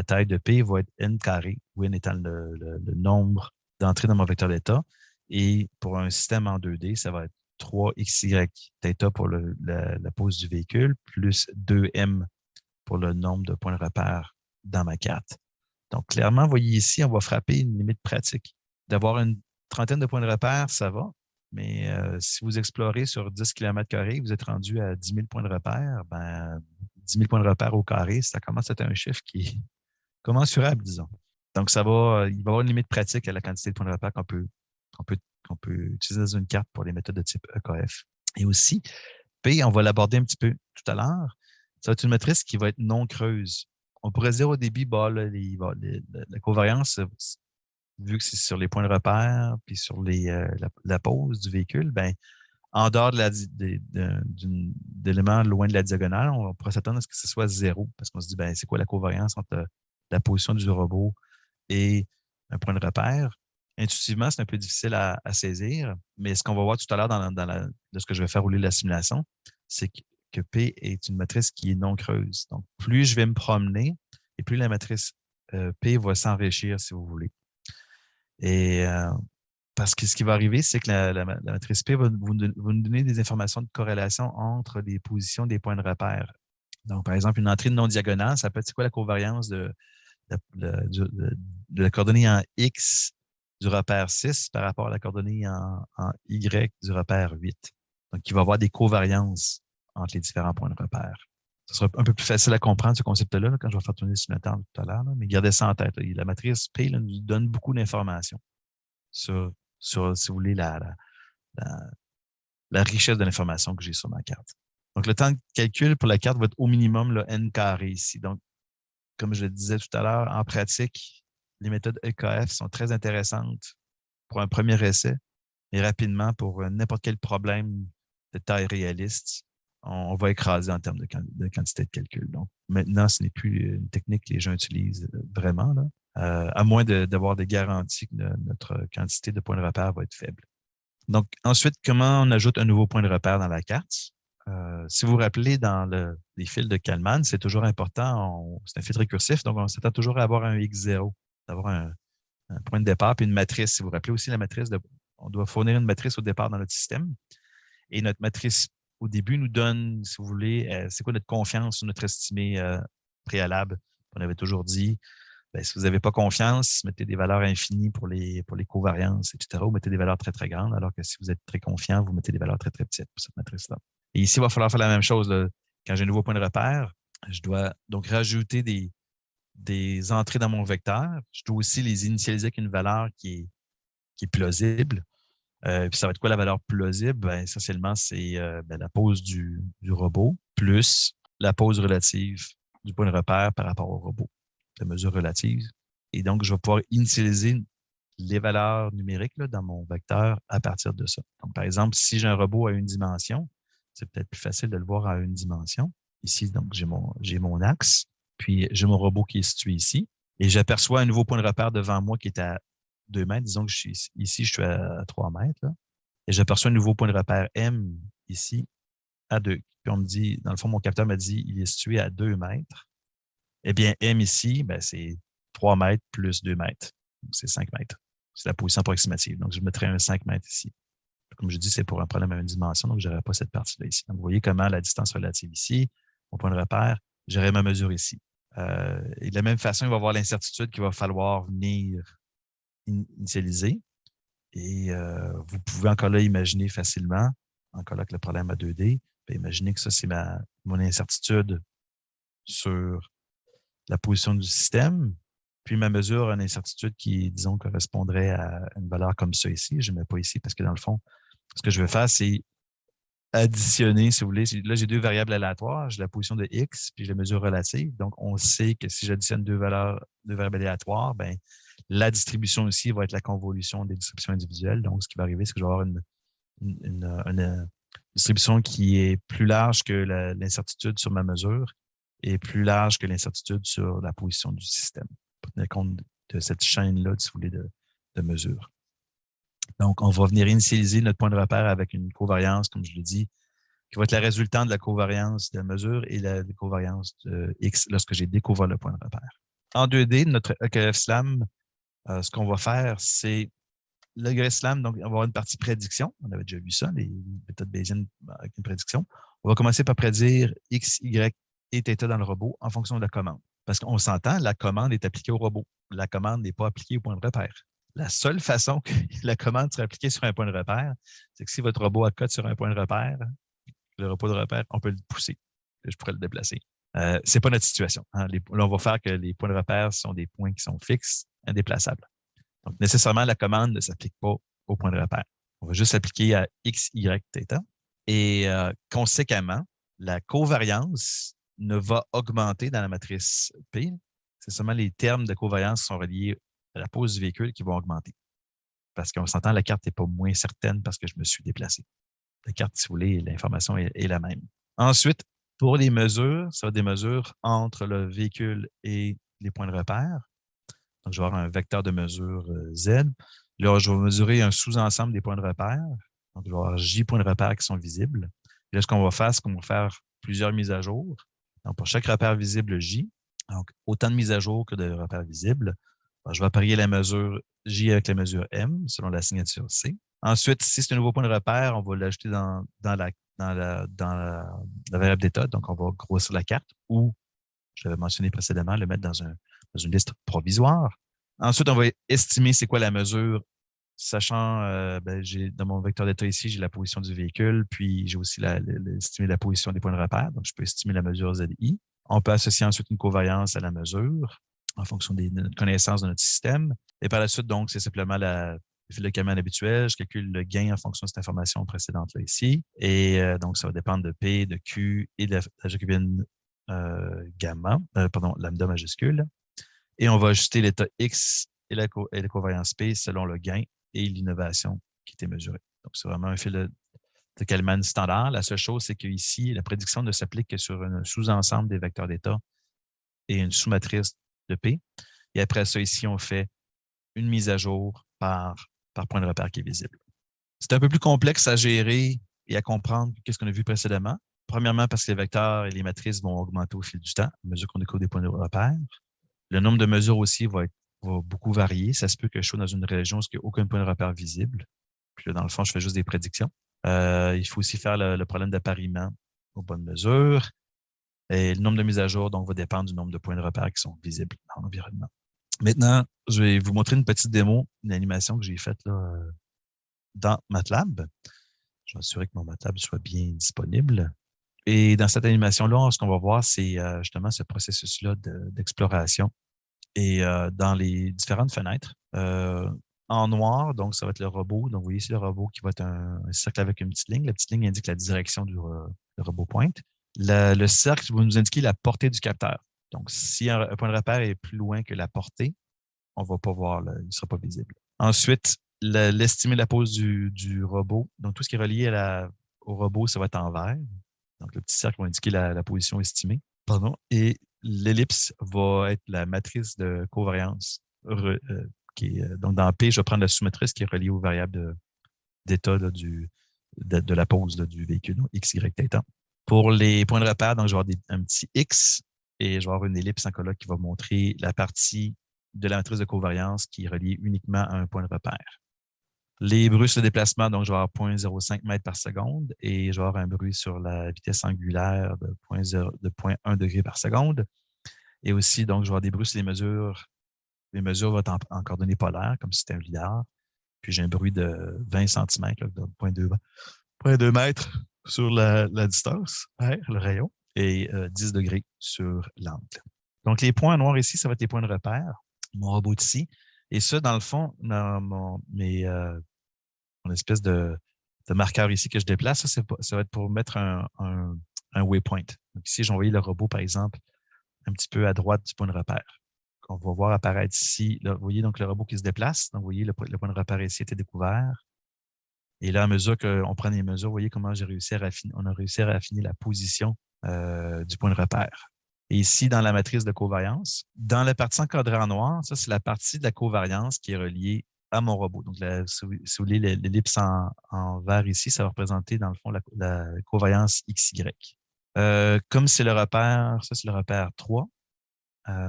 taille de P va être n carré, où n étant le nombre d'entrées dans mon vecteur d'état. Et pour un système en 2D, ça va être 3xy θ pour la pose du véhicule, plus 2m pour le nombre de points de repère dans ma carte. Donc, clairement, vous voyez ici, on va frapper une limite pratique. D'avoir une trentaine de points de repère, ça va. Mais si vous explorez sur 10 km², vous êtes rendu à 10 000 points de repère, ben, 10 000 points de repère au carré, ça commence à être un chiffre qui est commensurable, disons. Donc, il va y avoir une limite pratique à la quantité de points de repère qu'on peut utiliser dans une carte pour les méthodes de type EKF. Et aussi, P, on va l'aborder un petit peu tout à l'heure, ça va être une matrice qui va être non creuse. On pourrait dire au début, bah, la covariance, vu que c'est sur les points de repère puis sur la pose du véhicule, ben, en dehors d'éléments loin de la diagonale, on pourrait s'attendre à ce que ce soit 0 parce qu'on se dit, ben, c'est quoi la covariance entre la position du robot et un point de repère? Intuitivement, c'est un peu difficile à saisir, mais ce qu'on va voir tout à l'heure de ce que je vais faire rouler la simulation, c'est que P est une matrice qui est non creuse. Donc, plus je vais me promener et plus la matrice P va s'enrichir, si vous voulez. Et parce que ce qui va arriver, c'est que la matrice P va nous donner des informations de corrélation entre les positions des points de repère. Donc, par exemple, une entrée non diagonale, ça peut être quoi la covariance de la coordonnée en X du repère 6 par rapport à la coordonnée en Y du repère 8. Donc, il va y avoir des covariances entre les différents points de repère. Ce sera un peu plus facile à comprendre ce concept-là quand je vais faire tourner le simulateur tout à l'heure, mais gardez ça en tête. La matrice P nous donne beaucoup d'informations sur, si vous voulez, la richesse de l'information que j'ai sur ma carte. Donc, le temps de calcul pour la carte va être au minimum le n carré ici. Donc, comme je le disais tout à l'heure, en pratique, les méthodes EKF sont très intéressantes pour un premier essai et rapidement pour n'importe quel problème de taille réaliste. on va écraser en termes de quantité de calcul. Donc, maintenant, ce n'est plus une technique que les gens utilisent vraiment, là, à moins d'avoir des garanties que notre quantité de points de repère va être faible. Donc, ensuite, comment on ajoute un nouveau point de repère dans la carte? Si vous vous rappelez, dans les fils de Kalman, c'est toujours important, c'est un fil récursif, donc on s'attend toujours à avoir un X0, d'avoir un point de départ, puis une matrice. Si vous vous rappelez aussi la matrice, on doit fournir une matrice au départ dans notre système. Et notre matrice, au début, nous donne, si vous voulez, c'est quoi notre confiance ou notre estimé préalable. On avait toujours dit, bien, si vous n'avez pas confiance, mettez des valeurs infinies pour les covariances, etc. Ou mettez des valeurs très, très grandes, alors que si vous êtes très confiant, vous mettez des valeurs très, très petites pour cette matrice-là. Et ici, il va falloir faire la même chose. Là. Quand j'ai un nouveau point de repère, je dois donc rajouter des entrées dans mon vecteur. Je dois aussi les initialiser avec une valeur qui est plausible. Puis ça va être quoi la valeur plausible? Ben, essentiellement, c'est la pose du robot plus la pose relative du point de repère par rapport au robot, la mesure relative. Et donc, je vais pouvoir initialiser les valeurs numériques là, dans mon vecteur à partir de ça. Donc, par exemple, si j'ai un robot à une dimension, c'est peut-être plus facile de le voir à une dimension. Ici, donc, j'ai mon axe, puis j'ai mon robot qui est situé ici, et j'aperçois un nouveau point de repère devant moi qui est à 2 mètres. Disons que ici, je suis à 3 mètres. Là, et j'aperçois un nouveau point de repère M ici à 2. Puis on me dit, dans le fond, mon capteur m'a dit il est situé à 2 mètres. Eh bien, M ici, ben, c'est 3 mètres plus 2 mètres. Donc, c'est 5 mètres. C'est la position approximative. Donc, je mettrais un 5 mètres ici. Comme je dis, c'est pour un problème à une dimension, donc je n'aurai pas cette partie-là ici. Donc, vous voyez comment la distance relative ici, mon point de repère, j'aurai ma mesure ici. Et de la même façon, il va y avoir l'incertitude qu'il va falloir venir initialiser. Et vous pouvez encore là imaginer facilement, encore là que le problème à 2D, imaginez que ça, c'est mon incertitude sur la position du système, puis ma mesure, une incertitude qui, disons, correspondrait à une valeur comme ça ici. Je ne mets pas ici parce que dans le fond, ce que je vais faire, c'est additionner, si vous voulez. Là, j'ai 2 variables aléatoires. J'ai la position de X, puis j'ai la mesure relative. Donc, on sait que si j'additionne 2 variables aléatoires, ben, la distribution ici va être la convolution des distributions individuelles. Donc, ce qui va arriver, c'est que je vais avoir une distribution qui est plus large que l'incertitude sur ma mesure et plus large que l'incertitude sur la position du système, pour tenir compte de cette chaîne-là, si vous voulez, de mesure. Donc, on va venir initialiser notre point de repère avec une covariance, comme je l'ai dit, qui va être la résultante de la covariance de la mesure et la covariance de X lorsque j'ai découvert le point de repère. En 2D, notre EKF SLAM, ce qu'on va faire, c'est l'EKF SLAM, donc on va avoir une partie prédiction. On avait déjà vu ça, les méthodes bayésiennes avec une prédiction. On va commencer par prédire X, Y et θ dans le robot en fonction de la commande. Parce qu'on s'entend, la commande est appliquée au robot. La commande n'est pas appliquée au point de repère. La seule façon que la commande sera appliquée sur un point de repère, c'est que si votre robot a code sur un point de repère, le repos de repère, on peut le pousser. Je pourrais le déplacer. Ce n'est pas notre situation. Hein. Là, on va faire que les points de repère sont des points qui sont fixes, indéplaçables. Donc, nécessairement, la commande ne s'applique pas au point de repère. On va juste l'appliquer à X, Y, θ. Et conséquemment, la covariance ne va augmenter dans la matrice P. C'est seulement les termes de covariance qui sont reliés à la pose du véhicule qui vont augmenter. Parce qu'on s'entend, la carte n'est pas moins certaine parce que je me suis déplacé. La carte, si vous voulez, l'information est la même. Ensuite, pour les mesures, ça va être des mesures entre le véhicule et les points de repère. Donc, je vais avoir un vecteur de mesure Z. Là, je vais mesurer un sous-ensemble des points de repère. Donc, je vais avoir J points de repère qui sont visibles. Et là, ce qu'on va faire, c'est qu'on va faire plusieurs mises à jour. Donc, pour chaque repère visible J, donc autant de mises à jour que de repères visibles, je vais apparier la mesure J avec la mesure M selon la signature C. Ensuite, si c'est un nouveau point de repère, on va l'ajouter dans la variable d'état. Donc, on va grossir la carte ou, je l'avais mentionné précédemment, le mettre dans une liste provisoire. Ensuite, on va estimer c'est quoi la mesure, sachant, dans mon vecteur d'état ici, j'ai la position du véhicule, puis j'ai aussi estimé la position des points de repère. Donc, je peux estimer la mesure ZI. On peut associer ensuite une covariance à la mesure en fonction de notre connaissance de notre système. Et par la suite, donc, c'est simplement le fil de Kalman habituel. Je calcule le gain en fonction de cette information précédente-là ici. Et donc, ça va dépendre de P, de Q et de la jacobine lambda majuscule. Et on va ajuster l'état X et la covariance P selon le gain et l'innovation qui était mesurée. Donc, c'est vraiment un fil de Kalman standard. La seule chose, c'est qu'ici, la prédiction ne s'applique que sur un sous-ensemble des vecteurs d'état et une sous-matrice de P. Et après ça, ici, on fait une mise à jour par point de repère qui est visible. C'est un peu plus complexe à gérer et à comprendre que ce qu'on a vu précédemment. Premièrement, parce que les vecteurs et les matrices vont augmenter au fil du temps, à mesure qu'on découvre des points de repère. Le nombre de mesures aussi va beaucoup varier. Ça se peut que je sois dans une région où il n'y a aucun point de repère visible. Puis là, dans le fond, je fais juste des prédictions. Il faut aussi faire le problème d'appariement aux bonnes mesures. Et le nombre de mises à jour donc, va dépendre du nombre de points de repère qui sont visibles dans l'environnement. Maintenant, je vais vous montrer une petite démo, une animation que j'ai faite là, dans MATLAB. Je vais m'assurer que mon MATLAB soit bien disponible. Et dans cette animation-là, ce qu'on va voir, c'est justement ce processus-là d'exploration. Et dans les différentes fenêtres, en noir, donc ça va être le robot. Donc, vous voyez ici le robot qui va être un cercle avec une petite ligne. La petite ligne indique la direction du robot pointe. Le cercle va nous indiquer la portée du capteur. Donc, si un point de repère est plus loin que la portée, on ne va pas voir, il ne sera pas visible. Ensuite, l'estimer la pose du robot. Donc, tout ce qui est relié au robot, ça va être en vert. Donc, le petit cercle va indiquer la position estimée. Pardon. Et l'ellipse va être la matrice de covariance. Donc, dans P, je vais prendre la sous-matrice qui est reliée aux variables d'état de la pose du véhicule, donc X, Y, θ. Pour les points de repère, donc, je vais avoir un petit X et je vais avoir une ellipse en colloque qui va montrer la partie de la matrice de covariance qui est reliée uniquement à un point de repère. Les bruits sur le déplacement, donc je vais avoir 0,05 mètres par seconde et je vais avoir un bruit sur la vitesse angulaire de 0,1 degré par seconde. Et aussi, donc, je vais avoir des bruits sur les mesures. Les mesures vont être en coordonnées polaires, comme si c'était un lidar. Puis j'ai un bruit de 20 cm, là, de 0,2 mètres sur la distance, le rayon, et 10 degrés sur l'angle. Donc, les points noirs ici, ça va être les points de repère. Mon robot ici. Et ça, dans le fond, dans mon espèce de marqueur ici que je déplace, ça va être pour mettre un waypoint. Donc ici, j'ai envoyé le robot, par exemple, un petit peu à droite du point de repère. On va voir apparaître ici. Là, vous voyez donc le robot qui se déplace. Donc, vous voyez, le point de repère ici était découvert. Et là, à mesure qu'on prend les mesures, vous voyez comment on a réussi à raffiner la position du point de repère. Et ici, dans la matrice de covariance, dans la partie encadrée en noir, ça, c'est la partie de la covariance qui est reliée à mon robot. Donc, si vous voulez, l'ellipse en vert ici, ça va représenter, dans le fond, la covariance XY. Comme c'est le repère, ça, c'est le repère 3.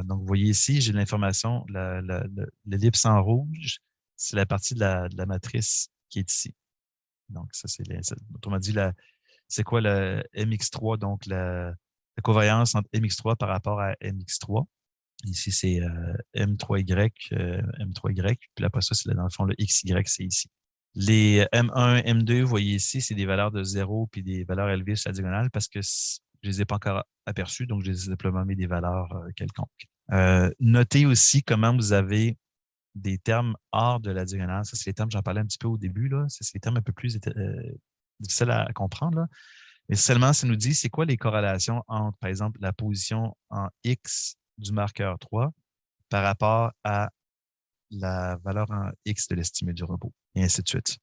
Donc, vous voyez ici, j'ai l'information, l'ellipse en rouge, c'est la partie de la matrice qui est ici. Donc, ça, autrement dit, c'est quoi le MX3, donc la covariance entre MX3 par rapport à MX3. Ici, c'est M3Y, M3Y. Puis après ça, c'est dans le fond, le XY, c'est ici. Les M1, M2, vous voyez ici, c'est des valeurs de 0 puis des valeurs élevées sur la diagonale parce que je ne les ai pas encore aperçues, donc je les ai simplement mis des valeurs quelconques. Notez aussi comment vous avez des termes hors de la diagonale. Ça, c'est les termes, j'en parlais un petit peu au début, là. C'est les termes un peu plus difficiles à comprendre, là. Mais seulement, ça nous dit c'est quoi les corrélations entre, par exemple, la position en X du marqueur 3 par rapport à la valeur en X de l'estimé du robot, et ainsi de suite.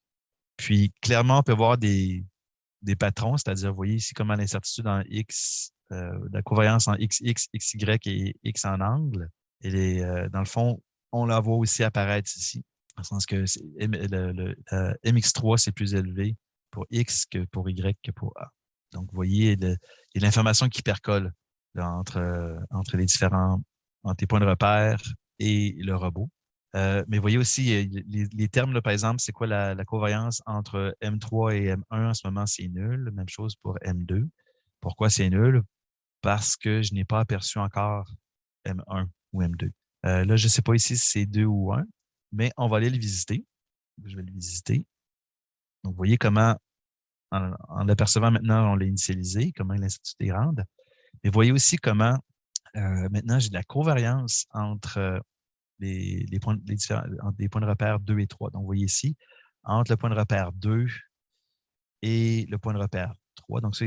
Puis, clairement, on peut voir des patrons, c'est-à-dire, vous voyez ici comment l'incertitude en X, la covariance en XX, XY et X en angle, dans le fond, on la voit aussi apparaître ici, dans le sens que MX3, c'est plus élevé pour X que pour Y que pour A. Donc, vous voyez, il y a l'information qui percole là, entre les points de repère et le robot. Mais vous voyez aussi, les termes, là, par exemple, c'est quoi la covariance entre M3 et M1 en ce moment, c'est nul. Même chose pour M2. Pourquoi c'est nul? Parce que je n'ai pas aperçu encore M1 ou M2. Là, je ne sais pas ici si c'est 2 ou 1, mais on va aller le visiter. Je vais le visiter. Donc, vous voyez comment, en l'apercevant maintenant, on l'a initialisé, comment l'incertitude est grande. Mais vous voyez aussi comment, maintenant, j'ai de la covariance entre les points de repère 2 et 3. Donc, vous voyez ici, entre le point de repère 2 et le point de repère 3. Donc, ça,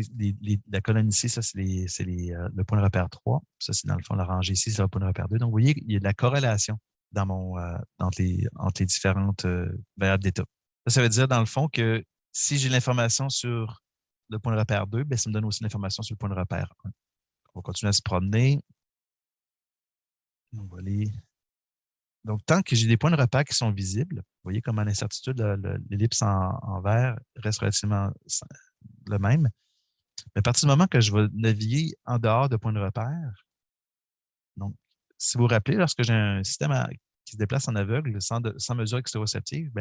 la colonne ici, ça, c'est le point de repère 3. Ça, c'est dans le fond, la rangée ici, c'est le point de repère 2. Donc, vous voyez, il y a de la corrélation entre les différentes variables d'état. Ça veut dire, dans le fond, que Si j'ai l'information sur le point de repère 2, bien, ça me donne aussi l'information sur le point de repère 1. On va continuer à se promener. On va aller. Donc, tant que j'ai des points de repère qui sont visibles, vous voyez comment l'incertitude, l'ellipse en vert reste relativement le même. Mais à partir du moment que je vais naviguer en dehors de points de repère, donc, si vous vous rappelez, lorsque j'ai un système qui se déplace en aveugle sans mesure extéroceptive,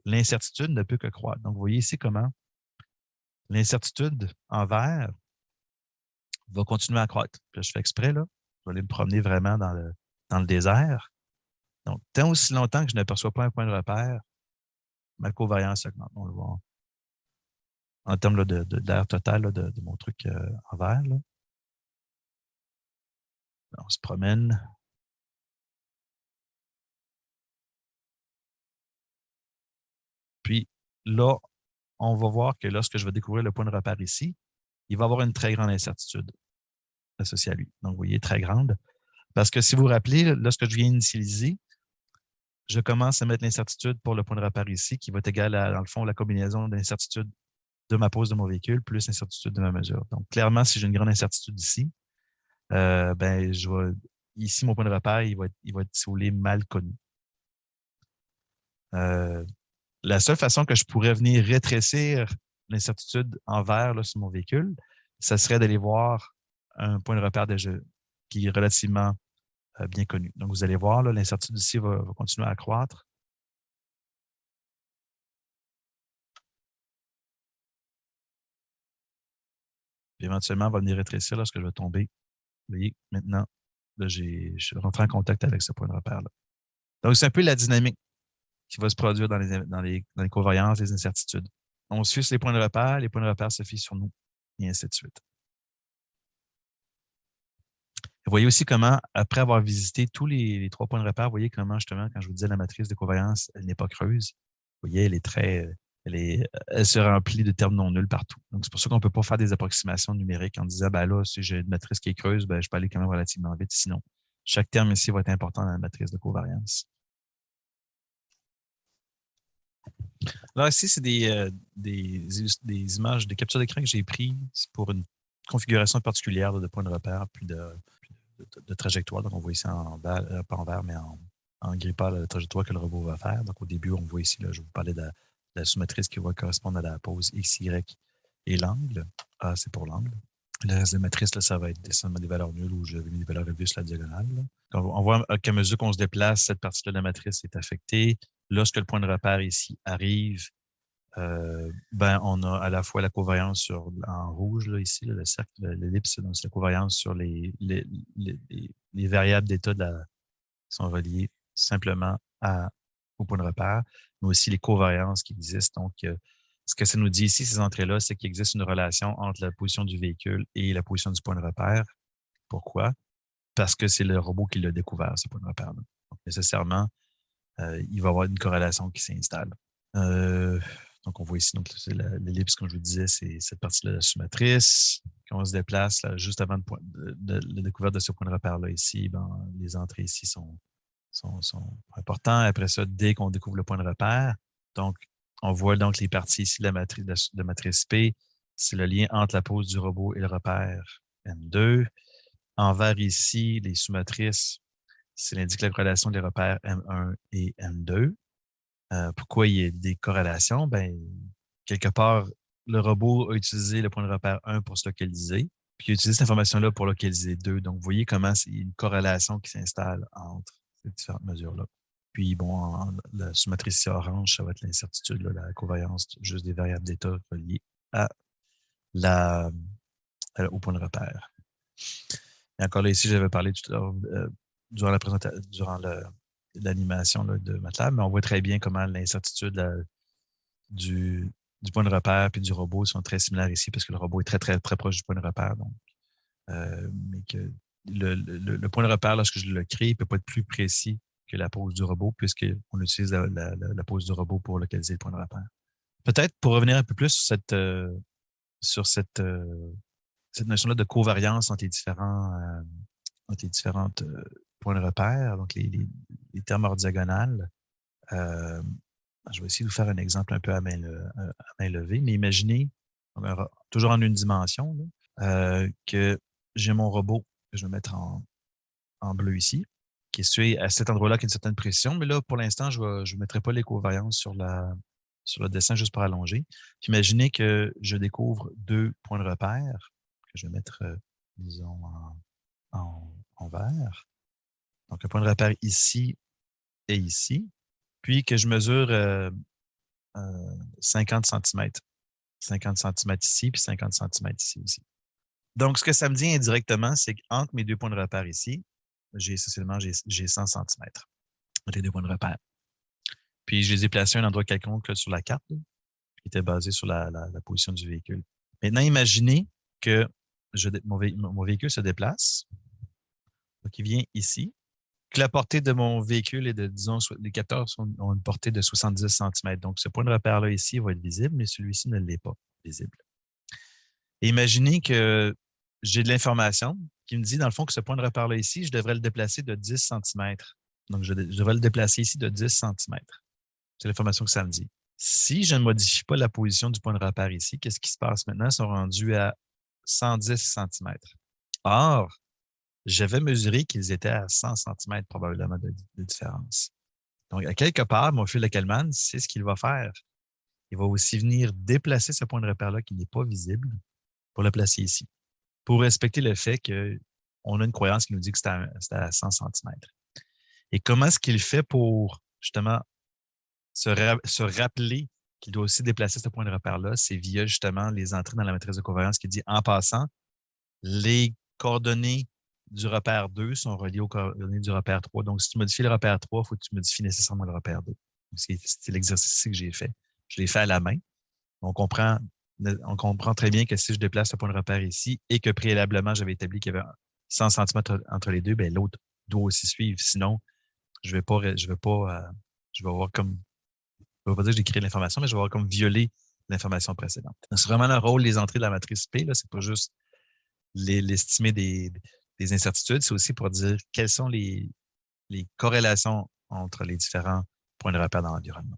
l'incertitude ne peut que croître. Donc, vous voyez ici comment l'incertitude en vert va continuer à croître. Puis là, je fais exprès, là. Je vais aller me promener vraiment dans le désert. Donc, tant aussi longtemps que je n'aperçois pas un point de repère, ma covariance augmente. On le voit en termes là, d'air total là, de mon truc en vert. Là. On se promène. Puis là, on va voir que lorsque je vais découvrir le point de repère ici, il va y avoir une très grande incertitude associée à lui. Donc, vous voyez, très grande. Parce que si vous vous rappelez, lorsque je viens initialiser, je commence à mettre l'incertitude pour le point de repère ici, qui va être égal à, dans le fond, la combinaison d'incertitude de ma pose de mon véhicule plus l'incertitude de ma mesure. Donc, clairement, si j'ai une grande incertitude ici, ici, mon point de repère, il va être, si vous voulez, mal connu. La seule façon que je pourrais venir rétrécir l'incertitude en vert là, sur mon véhicule, ça serait d'aller voir un point de repère déjà qui est relativement bien connu. Donc, vous allez voir, l'incertitude ici va continuer à croître. Puis éventuellement, elle va venir rétrécir lorsque je vais tomber. Vous voyez, maintenant, là, je suis rentré en contact avec ce point de repère-là. Donc, c'est un peu la dynamique qui va se produire dans les covariances, les incertitudes. On se fie sur les points de repère se fient sur nous, et ainsi de suite. Vous voyez aussi comment, après avoir visité tous les 3 points de repère, vous voyez comment, justement, quand je vous disais la matrice de covariance, elle n'est pas creuse. Vous voyez, elle se remplit de termes non nuls partout. Donc, c'est pour ça qu'on ne peut pas faire des approximations numériques en disant, ben là, si j'ai une matrice qui est creuse, ben, je peux aller quand même relativement vite. Sinon, chaque terme ici va être important dans la matrice de covariance. Là, ici, c'est des images, des captures d'écran que j'ai prises pour une configuration particulière de points de repère, puis de trajectoire. Donc, on voit ici pas en vert, mais en grippant la trajectoire que le robot va faire. Donc, au début, on voit ici, là, je vous parlais de la sous-matrice qui va correspondre à la pose X, Y et l'angle. A, c'est pour l'angle. Le reste des matrices, là, ça va être des valeurs nulles où j'avais mis des valeurs élevées sur la diagonale. On voit qu'à mesure qu'on se déplace, cette partie-là de la matrice est affectée. Lorsque le point de repère ici arrive, on a à la fois la covariance en rouge, là, ici, là, le cercle, l'ellipse, donc c'est la covariance sur les variables d'état qui sont reliées simplement au point de repère, mais aussi les covariances qui existent. Donc, ce que ça nous dit ici, ces entrées-là, c'est qu'il existe une relation entre la position du véhicule et la position du point de repère. Pourquoi? Parce que c'est le robot qui l'a découvert, ce point de repère-là. Donc, nécessairement, il va y avoir une corrélation qui s'installe. Donc, on voit ici, l'ellipse, comme je vous disais, c'est cette partie-là de la sous-matrice. Quand on se déplace, là, juste avant la découverte de ce point de repère-là ici, les entrées ici sont importantes. Après ça, dès qu'on découvre le point de repère, donc, on voit donc les parties ici de la matrice P. C'est le lien entre la pose du robot et le repère M2. En vert ici, les sous-matrices, c'est l'indique la corrélation des repères M1 et M2. Pourquoi il y a des corrélations? Quelque part, le robot a utilisé le point de repère 1 pour se localiser, puis il a utilisé cette information-là pour localiser 2. Donc, vous voyez comment il y a une corrélation qui s'installe entre ces différentes mesures-là. Puis, la sous-matrice ici orange, ça va être l'incertitude, la covariance juste des variables d'état reliées au point de repère. Et encore là, ici, j'avais parlé tout à l'heure, durant la présentation, durant l'animation de MATLAB, mais on voit très bien comment l'incertitude du point de repère et du robot sont très similaires ici parce que le robot est très, très, très proche du point de repère. Donc, mais que le point de repère, lorsque je le crée, il ne peut pas être plus précis que la pose du robot puisqu'on utilise la pose du robot pour localiser le point de repère. Peut-être pour revenir un peu plus sur cette notion-là de covariance entre les différentes points de repère, donc les termes hors diagonale. Je vais essayer de vous faire un exemple un peu à main levée, mais imaginez, toujours en une dimension, là, que j'ai mon robot que je vais mettre en bleu ici, qui est situé à cet endroit-là qui a une certaine pression. Mais là, pour l'instant, je ne mettrai pas l'écovariance sur le dessin juste pour allonger. Puis imaginez que je découvre 2 points de repère que je vais mettre, disons, en vert. Donc, un point de repère ici et ici. Puis que je mesure 50 cm. 50 cm ici, puis 50 cm ici aussi. Donc, ce que ça me dit indirectement, c'est qu'entre mes 2 points de repère ici, j'ai 100 cm entre les 2 points de repère. Puis, je les ai placés à un endroit quelconque là, sur la carte, là, qui était basé sur la position du véhicule. Maintenant, imaginez que mon véhicule se déplace. Donc, il vient ici. Que la portée de mon véhicule est de, disons, les capteurs ont une portée de 70 cm. Donc, ce point de repère-là ici va être visible, mais celui-ci ne l'est pas visible. Et imaginez que j'ai de l'information qui me dit, dans le fond, que ce point de repère-là ici, je devrais le déplacer de 10 cm. Donc, je devrais le déplacer ici de 10 cm. C'est l'information que ça me dit. Si je ne modifie pas la position du point de repère ici, qu'est-ce qui se passe maintenant? Ils sont rendus à 110 cm. Or, j'avais mesuré qu'ils étaient à 100 cm probablement de différence. Donc, à quelque part, mon fil de Kalman, c'est ce qu'il va faire. Il va aussi venir déplacer ce point de repère-là qui n'est pas visible pour le placer ici, pour respecter le fait qu'on a une croyance qui nous dit que c'est à 100 cm. Et comment est-ce qu'il fait pour, justement, se rappeler qu'il doit aussi déplacer ce point de repère-là? C'est via, justement, les entrées dans la matrice de covariance qui dit, en passant, les coordonnées du repère 2 sont reliées aux coordonnées du repère 3. Donc, si tu modifies le repère 3, il faut que tu modifies nécessairement le repère 2. C'est l'exercice que j'ai fait. Je l'ai fait à la main. On comprend très bien que si je déplace le point de repère ici et que préalablement, j'avais établi qu'il y avait 100 cm entre les deux, bien, l'autre doit aussi suivre. Sinon, je vais avoir comme, je ne vais pas dire que j'ai créé l'information, mais je vais avoir comme violé l'information précédente. C'est vraiment le rôle des entrées de la matrice P. Ce n'est pas juste l'estimer des incertitudes, c'est aussi pour dire quelles sont les corrélations entre les différents points de repère dans l'environnement.